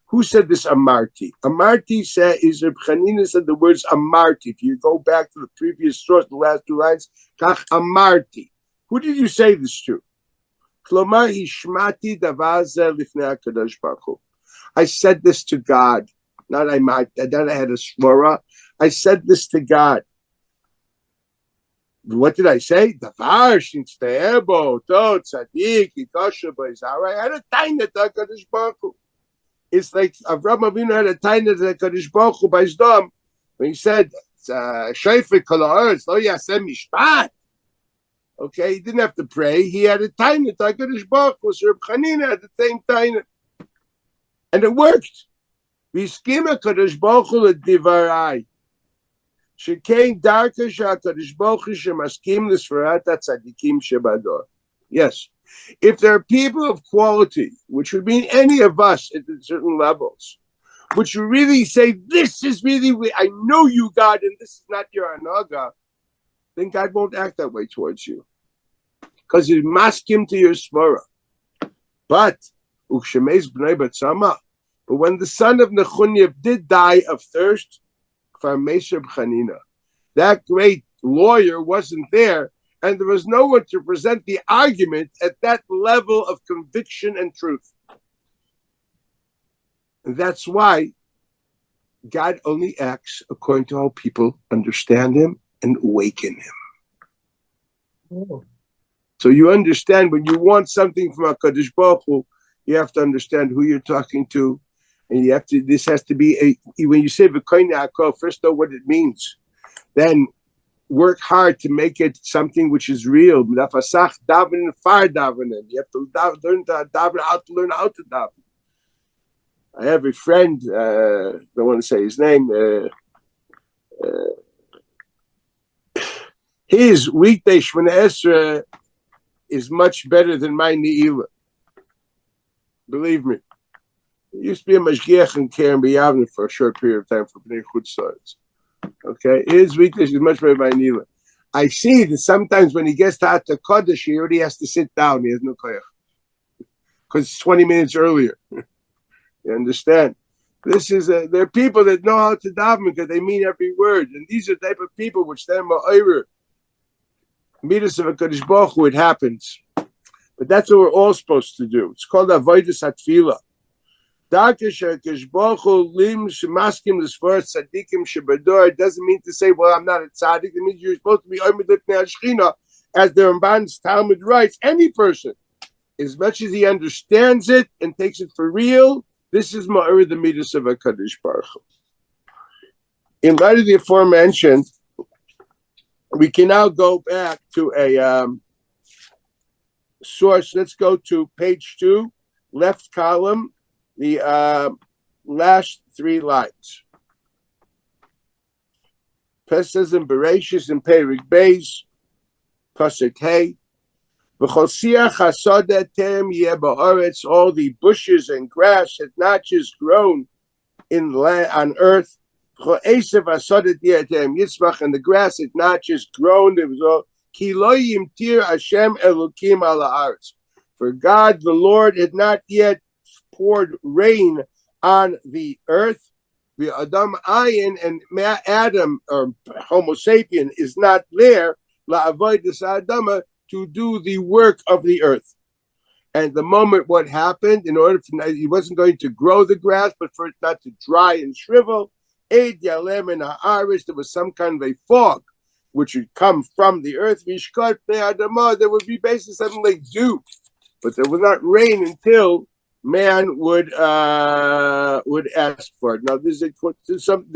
S1: Who said this Amarti? Amarti said, Reb Chanina said the words Amarti. If you go back to the previous source, the last two lines, Kach Amarti. Who did you say this to? Klomar Hishmati Davaza Lifnei HaKadosh Baruch Hu. I said this to God. Not I might. Then I had a svara. I said this to God. What did I say? Davar shintzteebo to tzaddik yikosha b'izara. I had a taina to HaKadosh Baruch Hu. It's like Avraham Avinu had a taina to HaKadosh Baruch Hu by his dom when he said shayfet kol ha'aretz lo yaseh mishpat. Okay, he didn't have to pray. He had a taina to HaKadosh Baruch Hu. So Reb Chanina had the same taina, and it worked. V'skima HaKadosh Baruch Hu l'divarai. Shekain darka sha'HaKadosh Baruch Hu shemaskim l'sfarat hatzadikim shebador. Yes. If there are people of quality, which would mean any of us at certain levels, which would really say, this is really, I know you, God, and this is not your anaga, then God won't act that way towards you. Because he's maskim to your svara. But when the son of Nechunyev did die of thirst, that great lawyer wasn't there, and there was no one to present the argument at that level of conviction and truth. And that's why God only acts according to how people understand him and awaken him. Oh. So you understand when you want something from HaKadosh Baruch Hu, you have to understand who you're talking to. And you have to, this has to be when you say V'koine HaKol, first know what it means. Then work hard to make it something which is real. You have to learn to daven, how to learn how to daven. I have a friend, don't want to say his name, his weekday Shemona Esrei is much better than my Ne'ilah. Believe me. He used to be a Mashgiach in Keren B'Yavne for a short period of time for Bnei Chutzlaretz. Okay? His weekday is much better than my Ne'ilah. I see that sometimes when he gets to Ata Kodesh, he already has to sit down. He has no koyach. Because it's 20 minutes earlier. You understand? This is there are people that know how to daven because they mean every word, and these are the type of people which then ma'orer midas of HaKadosh Baruch Hu. It happens, but that's what we're all supposed to do. It's called avodas hatfila. HaKadosh Baruch Hu lim shemaskim l'sfor tzadikim shebador. It doesn't mean to say, well, I'm not a tzaddik. It means you're supposed to be omed lifnei Hashchina, as the Ramban's Talmud writes. Any person, as much as he understands it and takes it for real. This is ma'or the midas of HaKadosh Baruch Hu. In light of the aforementioned, we can now go back to a source. Let's go to page 2, left column, the last 3 lines. Pesach and Bereshis and Perik Beis, Pasuk Hey. All the bushes and grass had not just grown in land on earth. And the grass had not just grown. It was all for God, the Lord, had not yet poured rain on the earth. The Adam Ayin and Adam or Homo sapien is not there. La avoid the Adama to do the work of the earth. And the moment what happened, in order for he wasn't going to grow the grass, but for it not to dry and shrivel, Eid Yalem and Ha'aris, there was some kind of a fog which would come from the earth. Vishkot Adama, there would be basically something like dew, but there would not rain until man would ask for it. Now, there's the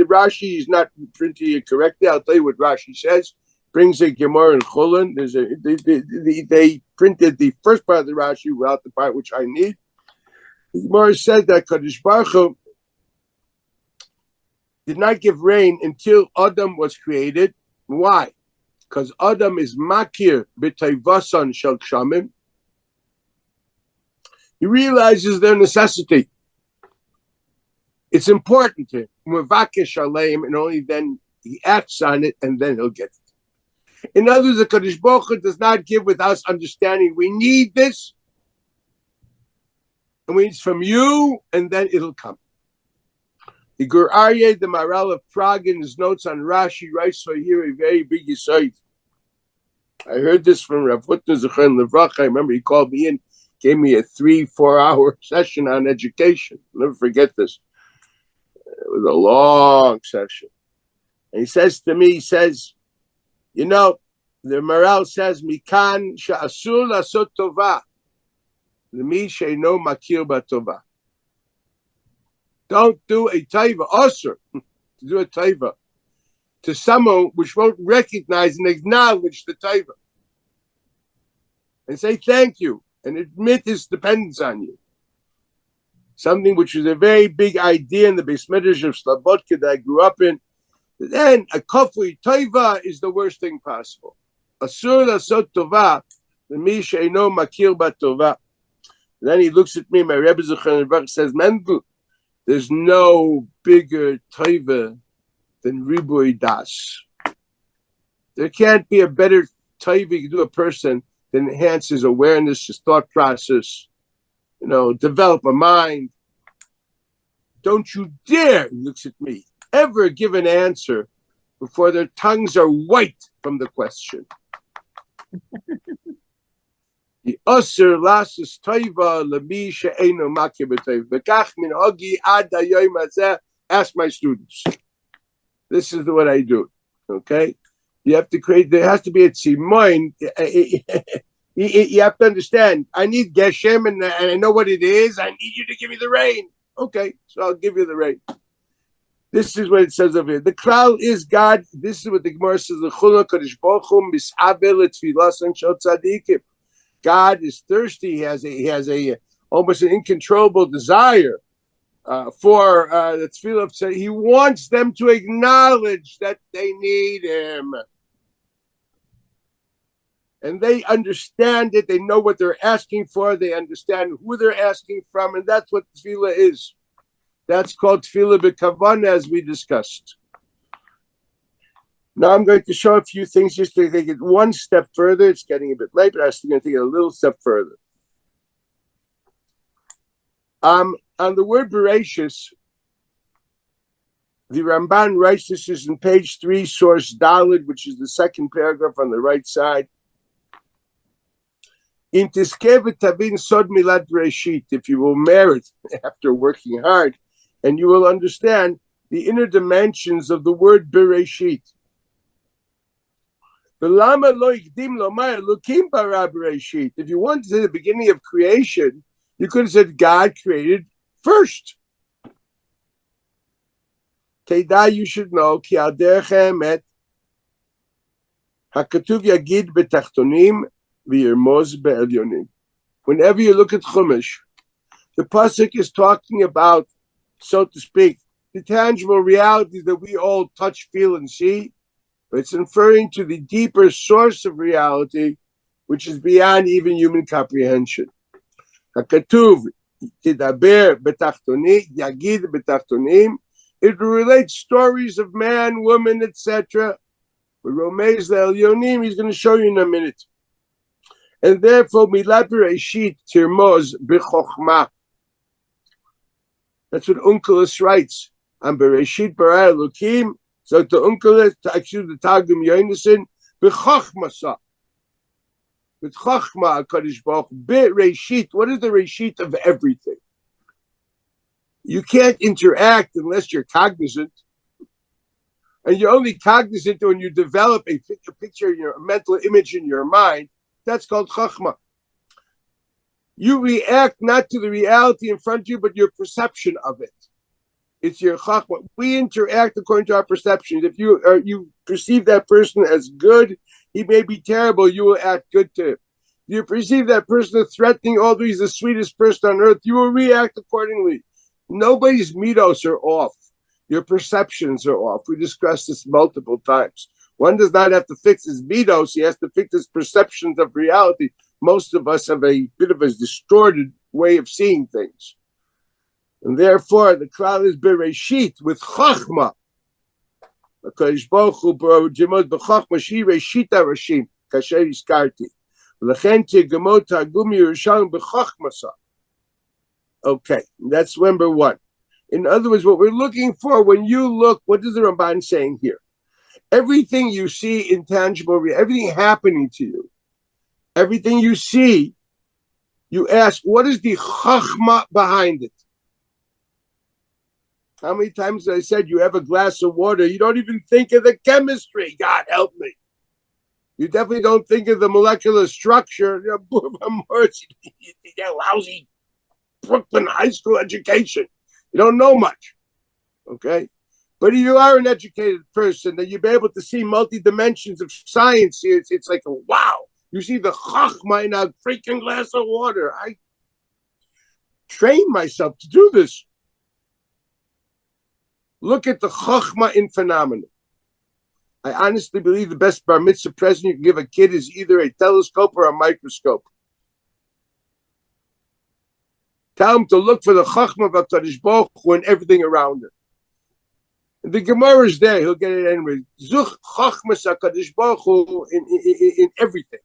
S1: Rashi is not printing it correctly. I'll tell you what Rashi says. Brings a Gemara in Chulin. They printed the first part of the Rashi without the part which I need. The Gemara said that Kadosh Baruch Hu did not give rain until Adam was created. Why? Because Adam is makir b'tayvasan shel kshamim. He realizes their necessity. It's important to him. Mevakesh aleim, and only then he acts on it, and then he'll get it. In other words, the Kadosh Baruch Hu does not give with us understanding. We need this, and we need from you, and then it'll come. The Gur Aryeh, the Maharal of Prague, in his notes on Rashi, writes for here a very big aside. I heard this from Rav Hutner Zechron Levracha. I remember he called me in, gave me a 3-4 hour session on education. I'll never forget this. It was a long session. And he says to me, you know, the Maharal says, Mikan sha'asur lasot tova, l'mi she'eno makir b'tova. Don't do a taiva, asur, to do a taiva, to someone which won't recognize and acknowledge the taiva. And say thank you, and admit his dependence on you. Something which is a very big idea in the Beis Midrash of Slobodka that I grew up in. Then a kafui taiva is the worst thing possible. Asur lasot tova, l'mi she'eno makir b'tova. Then he looks at me, my Rebbe Zechron Levracha says, Mendel, there's no bigger taiva than ribui das. There can't be a better taiva you can do a person than enhance his awareness, his thought process, develop a mind. Don't you dare, he looks at me, ever give an answer before their tongues are white from the question. The usher lasis toiva lemi she'eno makir b'toiv. V'kach min hagi ad hayoyim hazeh Ask my students. This is what I do. Okay? You have to create, there has to be a tzimoin. You have to understand, I need Geshem and I know what it is. I need you to give me the rain. Okay, so I'll give you the rain. This is what it says over here. The crowd is God. This is what the Gemara says. God is thirsty. He has a almost an incontrollable desire for the tefillah of tzaddik. He wants them to acknowledge that they need him. And they understand it. They know what they're asking for. They understand who they're asking from. And that's what tefillah is. That's called tefillah b'kavanah, as we discussed. Now I'm going to show a few things just to take it one step further. It's getting a bit late, but I'm still going to take it a little step further. On the word Bereshis, the Ramban writes, this is in page 3, source Daled, which is the second paragraph on the right side. If you will merit after working hard, and you will understand the inner dimensions of the word Bereshit. If you want to say the beginning of creation, you could have said God created first. Kedai, you should know, ki al derech haemet, hakatuv yagid betachtonim v'yirmoz be'elyonim. Whenever you look at Chumash, the pasuk is talking about, so to speak, the tangible realities that we all touch, feel, and see. But it's referring to the deeper source of reality, which is beyond even human comprehension. Hakatuv tidaber betachtonim, yagid betachtonim. It relates stories of man, woman, etc. With Romez Elyonim, he's going to show you in a minute. And therefore, milat bereshit tirmoz b'chokhmah. That's what Unkelos writes. On Bereshit bara Elokim, so the Unkelos, actually the Targum Yonason, b'chokhmasa. With chokhmah, HaKadosh Baruch Hu, bereshit. What is the reshit of everything? You can't interact unless you're cognizant. And you're only cognizant when you develop a picture, a mental image in your mind. That's called chachma. You react not to the reality in front of you, but your perception of it. It's your chachma. We interact according to our perceptions. If you perceive that person as good, he may be terrible, you will act good to him. If you perceive that person as threatening, although he's the sweetest person on earth, you will react accordingly. Nobody's midos are off. Your perceptions are off. We discussed this multiple times. One does not have to fix his midos. He has to fix his perceptions of reality. Most of us have a bit of a distorted way of seeing things. And therefore, the crowd is bereshit with chachma. HaKadosh Baruch Hu b'jimot b'chachma shi reshit harashim kasher iskarti. V'lechen tirgamot targum Yerushalmi b'chachmasa. Okay, that's number one. In other words, what we're looking for, when you look, what is the Ramban saying here? Everything you see intangible, everything happening to you, everything you see, you ask, what is the chachma behind it? How many times I said you have a glass of water, you don't even think of the chemistry. God help me. You definitely don't think of the molecular structure. You're lousy Brooklyn high school education. You don't know much, okay? But if you are an educated person, then you'll be able to see multi-dimensions of science here. It's like, wow, you see the chachma in a freaking glass of water. I trained myself to do this. Look at the chachma in phenomena. I honestly believe the best bar mitzvah present you can give a kid is either a telescope or a microscope. Tell him to look for the chachma of HaKadosh Baruch Hu and everything around it. The Gemara is there. He'll get it anyway. Zuch chachmas HaKadosh Baruch Hu in everything.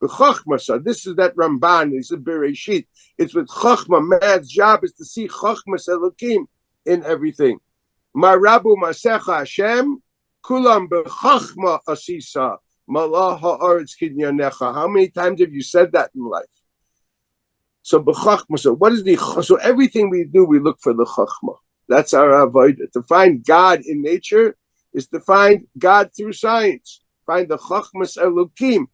S1: The chachma, this is that Ramban. He said Bereshit. It's with chachma. Man's job is to see chachmas Elokim in everything. Marabu masecha Hashem kulam bechachma asisa malah haaretz kinyanecha. How many times have you said that in life? So b'chachma. So what is so everything we do, we look for the chachma. That's our avodah. To find God in nature is to find God through science. Find the Chachmas Elokim.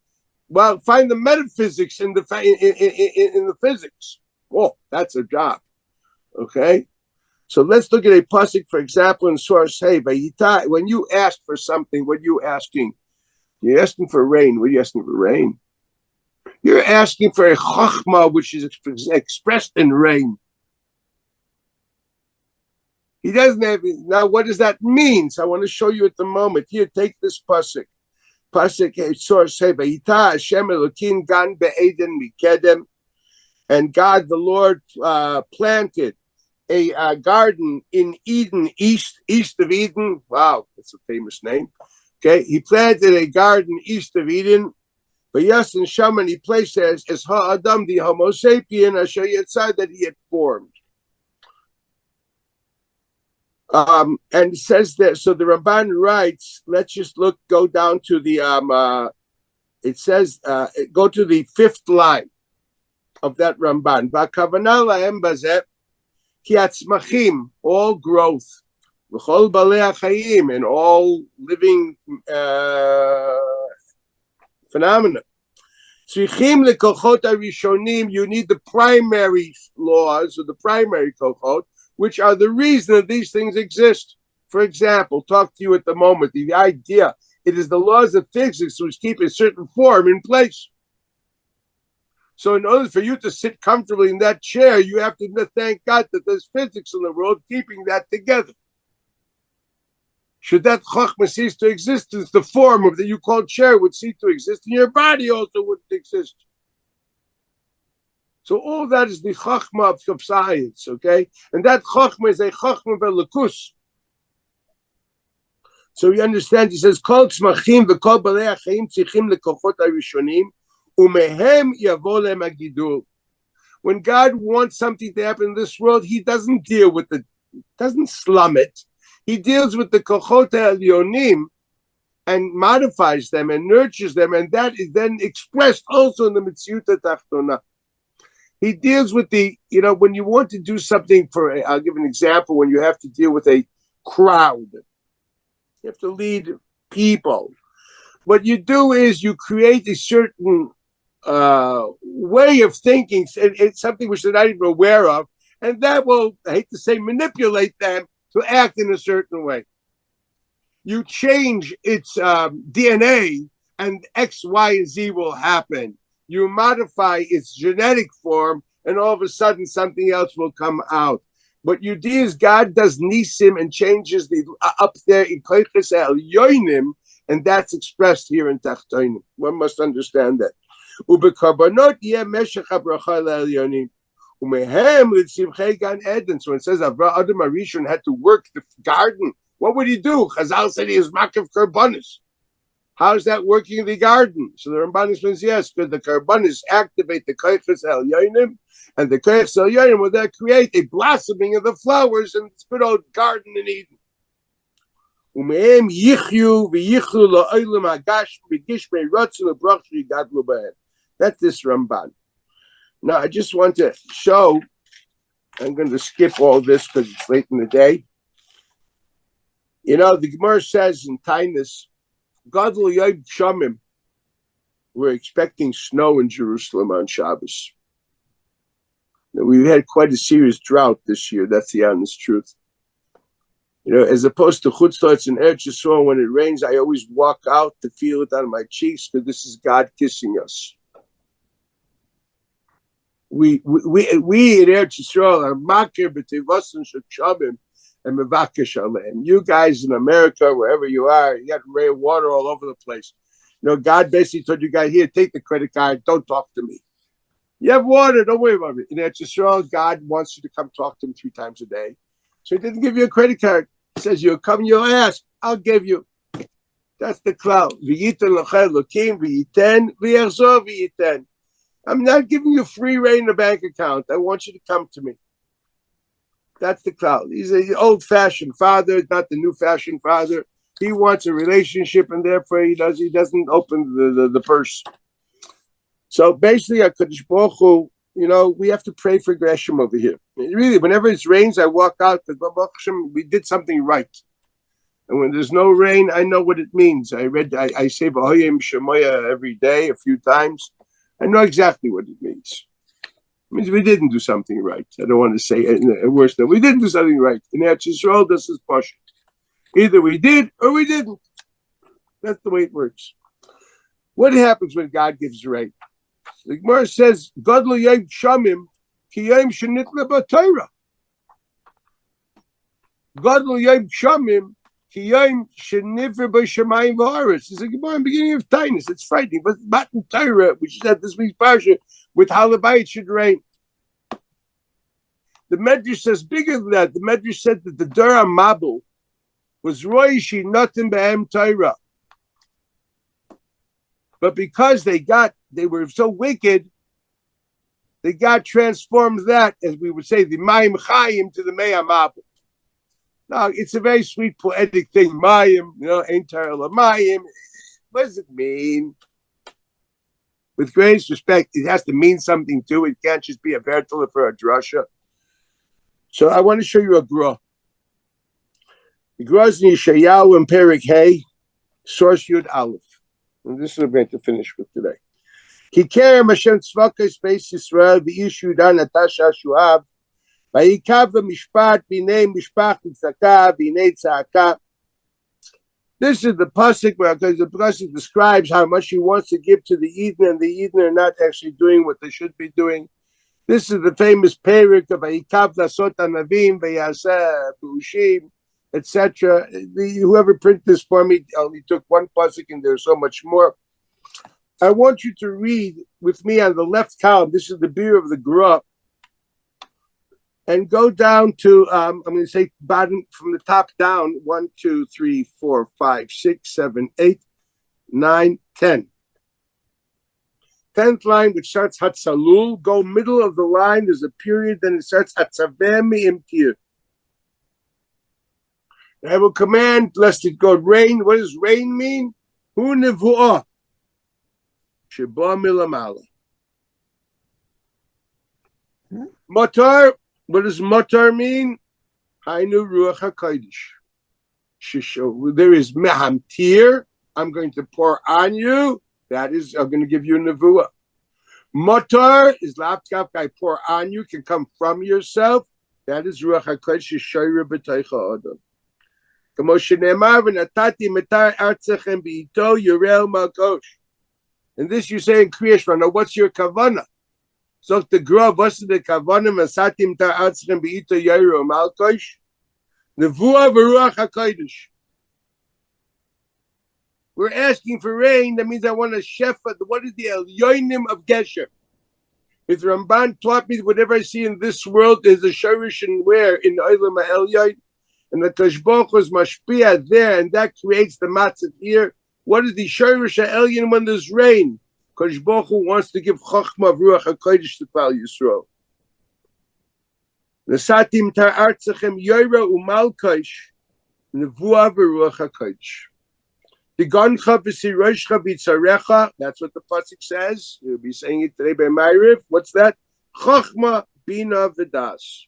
S1: Well, find the metaphysics in the physics. Oh, that's a job. Okay? So let's look at a pasuk, for example, in source. Hey, when you ask for something, what are you asking? You're asking for rain. What are you asking for rain? You're asking for a chachma, which is expressed in rain. He doesn't have it. Now, what does that mean? So I want to show you at the moment. Here, take this pasuk. Pasuk source. Hey, Vayita Hashem Elokim gan be'eden mikedem, and God the Lord planted a garden in Eden, east of Eden. Wow, that's a famous name. Okay, he planted a garden east of Eden. But yes, and Shaman, he placed there as Ha-Adam, the Homo sapien, Asher Yetzad, that he had formed. And it says that, so the Ramban writes, let's just go down to the, it says, go to the 5th line of that Ramban. V'akavanah lahem bazeh, ki atzmachim, all growth, v'chol balei hachayim, and all living phenomena. Tzrichim lekochot harishonim, you need the primary laws, or the primary kochot, which are the reason that these things exist. For example, talk to you at the moment, the idea, it is the laws of physics which keep a certain form in place. So in order for you to sit comfortably in that chair, you have to thank God that there's physics in the world keeping that together. Should that chachma cease to exist, the form of the you call chair would cease to exist, and your body also wouldn't exist. So all that is the chachma of science, okay? And that chachma is a chachma v'lekus. So you understand, he says, kol tzmachim v'kol balei hachayim tzichim lekochot harishonim, umehem yavo lehem hagidul. When God wants something to happen in this world, he doesn't deal with doesn't slum it. He deals with the kochot ha'elyonim and modifies them and nurtures them, and that is then expressed also in the Mitziyut HaTachtona. He deals with when you want to do something I'll give an example, when you have to deal with a crowd. You have to lead people. What you do is you create a certain way of thinking, it's something which they're not even aware of, and that will, I hate to say, manipulate them to act in a certain way. You change its DNA, and X, Y, and Z will happen. You modify its genetic form, and all of a sudden something else will come out. What you do is God does nisim and changes the up there in koiches elyonim, and that's expressed here in tachtonim. One must understand that. Ubekarbonot yeh meshech habracha le'elyonim. Umehem litzimchei gan eden. So it says Adam Arishon had to work the garden. What would he do? Chazal said he was makif karbonis. How is that working in the garden? So the Ramban explains, yes, because the karbonis activate the koiches elyonim, and the koiches elyonim will then create a blossoming of the flowers in this good old garden in Eden. Umehem yichyu v'yichlu la'olam hagash v'gishmei rotzu l'brach sh'igadlu b'hem. That's this Ramban. Now, I just want to show, I'm going to skip all this because it's late in the day. The Gemara says in Tainus, Gadol Yom Shamim, we're expecting snow in Jerusalem on Shabbos. Now, we've had quite a serious drought this year. That's the honest truth. As opposed to chutzlotz and Eretz Yisrael, when it rains, I always walk out to feel it on my cheeks because this is God kissing us. We in Eretz Yisrael are makir b'tevasim shechavim and mevakesh aleim. You guys in America, wherever you are, you got water all over the place. God basically told you guys, here, take the credit card, don't talk to me. You have water, don't worry about it. In Eretz Yisrael, God wants you to come talk to him 3 times a day. So he didn't give you a credit card. He says, you'll come, you'll ask, I'll give you. That's the cloud. V'yiten l'chel lokim, v'yiten, v'yachzor v'yiten. I'm not giving you free reign in a bank account. I want you to come to me. That's the cloud. He's an old-fashioned father, not the new-fashioned father. He wants a relationship, and therefore he doesn't open the purse. So basically, HaKadosh Baruch Hu we have to pray for Gresham over here. Really, whenever it rains, I walk out, we did something right. And when there's no rain, I know what it means. I say V'hoyim Shemoya every day, a few times. I know exactly what it means. It means we didn't do something right. I don't want to say it worse than we didn't do something right. In Eretz Yisrael, this is Pasha. Either we did or we didn't. That's the way it works. What happens when God gives rain? The Gemara says, "Gadol yom shamim ki yom shenitla b'Torah." Gadol yom shamim ki yom shenivra b'shamayim v'aretz. It's a Gemara in the beginning of Tainus. It's frightening, but Matan Torah, which is at this week's parsha, with Halabai it should rain. The Medrash says bigger than that. The Medrash said that the Dura Mabul was roishi nothing be'em Torah. But because they were so wicked, they got transformed that, as we would say, the Mayim Chayim to the Meyam Mabul. Now, it's a very sweet poetic thing. Mayim, Ein Torah Mayim. What does it mean? With greatest respect, it has to mean something too. It can't just be a vertila for a drasha. So I want to show you a gra. The gra is in Yeshayahu and Perik Hey, source Yud Aleph. And this is what I'm going to finish with today. Kikerem Hashem Tzvaka Space Yisrael v'ishu dan Natasha Shuav v'yikav v'mishpat b'nei mishpach tzaka b'nei tzaka. This is the pasuk because the pasuk describes how much he wants to give to the Eden, and the Eden are not actually doing what they should be doing. This is the famous perik of v'yikav lasot anavim v'yaseh b'ushim, etc. Whoever printed this for me only took one pasuk, and there's so much more. I want you to read with me on the left column. This is the beer of the Gra, and go down to I'm going to say bottom from the top down. 1, 2, 3, 4, 5, 6, 7, 8, 9, 10. 10th line, which starts Hatzalul. Go middle of the line. There's a period. Then it starts Hatzaveh Imtir. I will command, lest it go rain. What does rain mean? Hu nevuah. Sheba milamala. Matar. What does matar mean? Hainu ruach hakodesh. There is mehamtir. I'm going to pour on you. That is, I'm going to give you a nevuah. Matar is lapkaf. I pour on you. Can come from yourself. That is ruach hakodesh. Shayra b'teicha adam. And this you say in Kriya Shema. Now, what's your kavanah? So the Grav, what's the kavanah? Masatim ta'atzchem be'ito yairo malkosh. Nevuah v'ruach hakodesh. We're asking for rain. That means I want a shefa. What is the elyonim of Geshem? If Ramban taught me whatever I see in this world is a shorish and where in the Olam ha'elyon. And the Kashboch was mashpia there, and that creates the matzah here. What is the shorish ha'elyon when there's rain? Kashboch wants to give chokhmah of ruach hakodesh to Klal Yisrael. Nesatim ta'artzachem yoyra umalkosh nevuah v'ruach hakodesh. Digoncha v'siroshcha b'tzarecha. That's what the pasuk says. You'll be saying it today by Ma'ariv. What's that? Chokhmah bina v'das.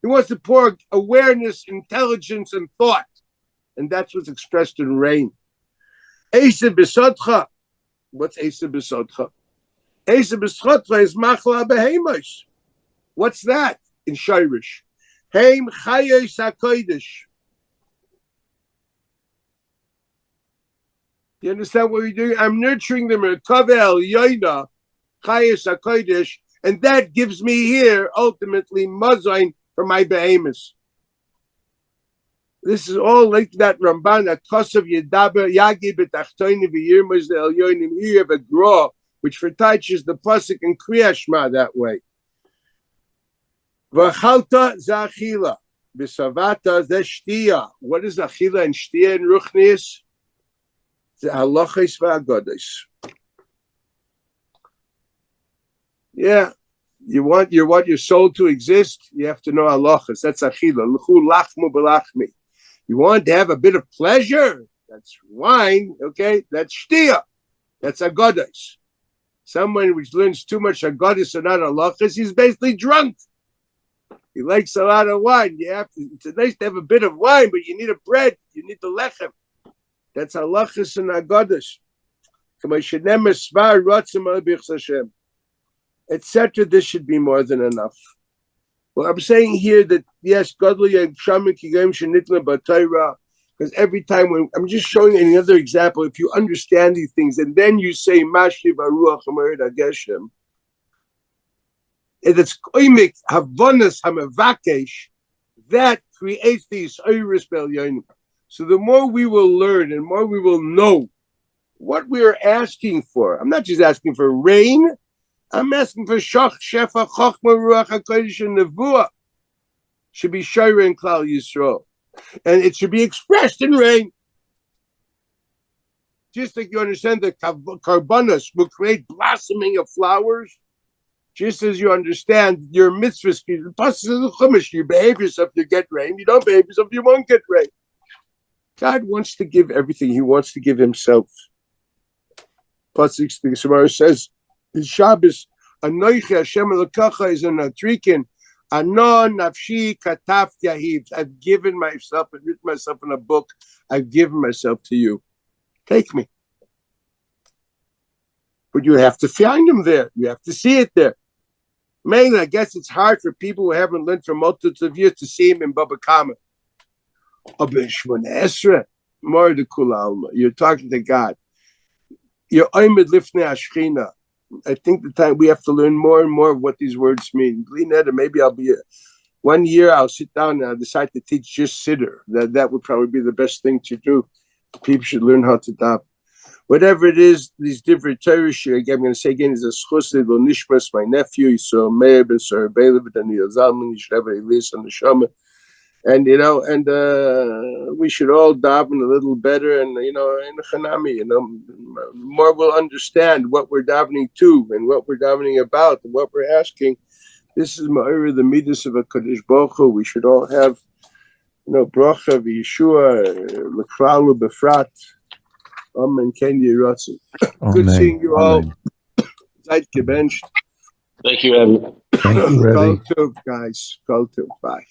S1: He wants to pour awareness, intelligence, and thought. And that's what's expressed in rain. Eisa b'sodcha. What's Eisa b'sodcha? Eisa b'sodcha is machla behemos. What's that in Shirish? Heim chayos hakodesh. You understand what we're doing? I'm nurturing them in kavel yoina chayos hakodesh, and that gives me here ultimately mazain for my behemoths. This is all like that Ramban, that Kosav Yedaber Yagi B'Tachtoini V'Yirmos L'Elyonim. Here you have a gra, which vertaches the pasuk in Kriya Shema that way. V'Chalta Zachila B'Savata Zeshtia. What is Achila and Shtia in Ruchnius? The Halachos V'Agodos. Yeah. You want your soul to exist, you have to know halachas. That's achila. L'chu lachmu b'lachmi. You want to have a bit of pleasure? That's wine, okay? That's shtia. That's agodos. Someone which learns too much Haggadis and not halachas, he's basically drunk. He likes a lot of wine. It's nice to have a bit of wine, but you need a bread. You need the lechem. That's halachas and Haggadis. Etc. This should be more than enough. Well, I'm saying here that yes, because every time when I'm just showing another example, if you understand these things and then you say Mashiv Aruach Hamered Ageshem, it's oimik havonas hamavakesh that creates the Yisairis Belyonim. So the more we will learn and more we will know what we are asking for. I'm not just asking for rain. I'm asking for Shach Shefa Chochma Ruach HaKodesh and Nevuah. Should be Shayra and Klal Yisrael. And it should be expressed in rain. Just like you understand that Karbanos will create blossoming of flowers, just as you understand your mitzvahs, you behave yourself, you get rain. You don't behave yourself, you won't get rain. God wants to give everything. He wants to give himself. Pasuk the Gemara says, in Shabbos, Anoichi Hashem Elokecha is an atrikin. Anon nafshi kataf yahiv. I've given myself, I've written myself in a book. I've given myself to you. Take me. But you have to find him there. You have to see it there. Mainly, I guess it's hard for people who haven't learned for multitudes of years to see him in Baba Kama. You're talking to God. You're Oimid Lifnei Ashchina. I think the time we have to learn more and more of what these words mean. Maybe I'll be 1 year. I'll sit down and I'll decide to teach just Siddur. That would probably be the best thing to do. People should learn how to daven. Whatever it is, these different Torah I'm going to say again, is a schused lo nishmas, my nephew, Yisrael Meir, Ben Sar Belev, Daniel Zalman, Yisrael Elias, and the Shama. And, we should all daven a little better. And, in Chanami, the more we'll understand what we're davening to and what we're davening about and what we're asking. This is Ma'ira, the Midas of a Kadosh Baruch Hu. We should all have, bracha, v'yeshua, l'klalu, b'frat. Amen. Ken Yeratzu. Good seeing you all. Zeit gebenched.
S2: Thank you, Rebbe.
S3: Thank you, Rebbe.
S1: Kol tov, guys. Kol tov. Bye.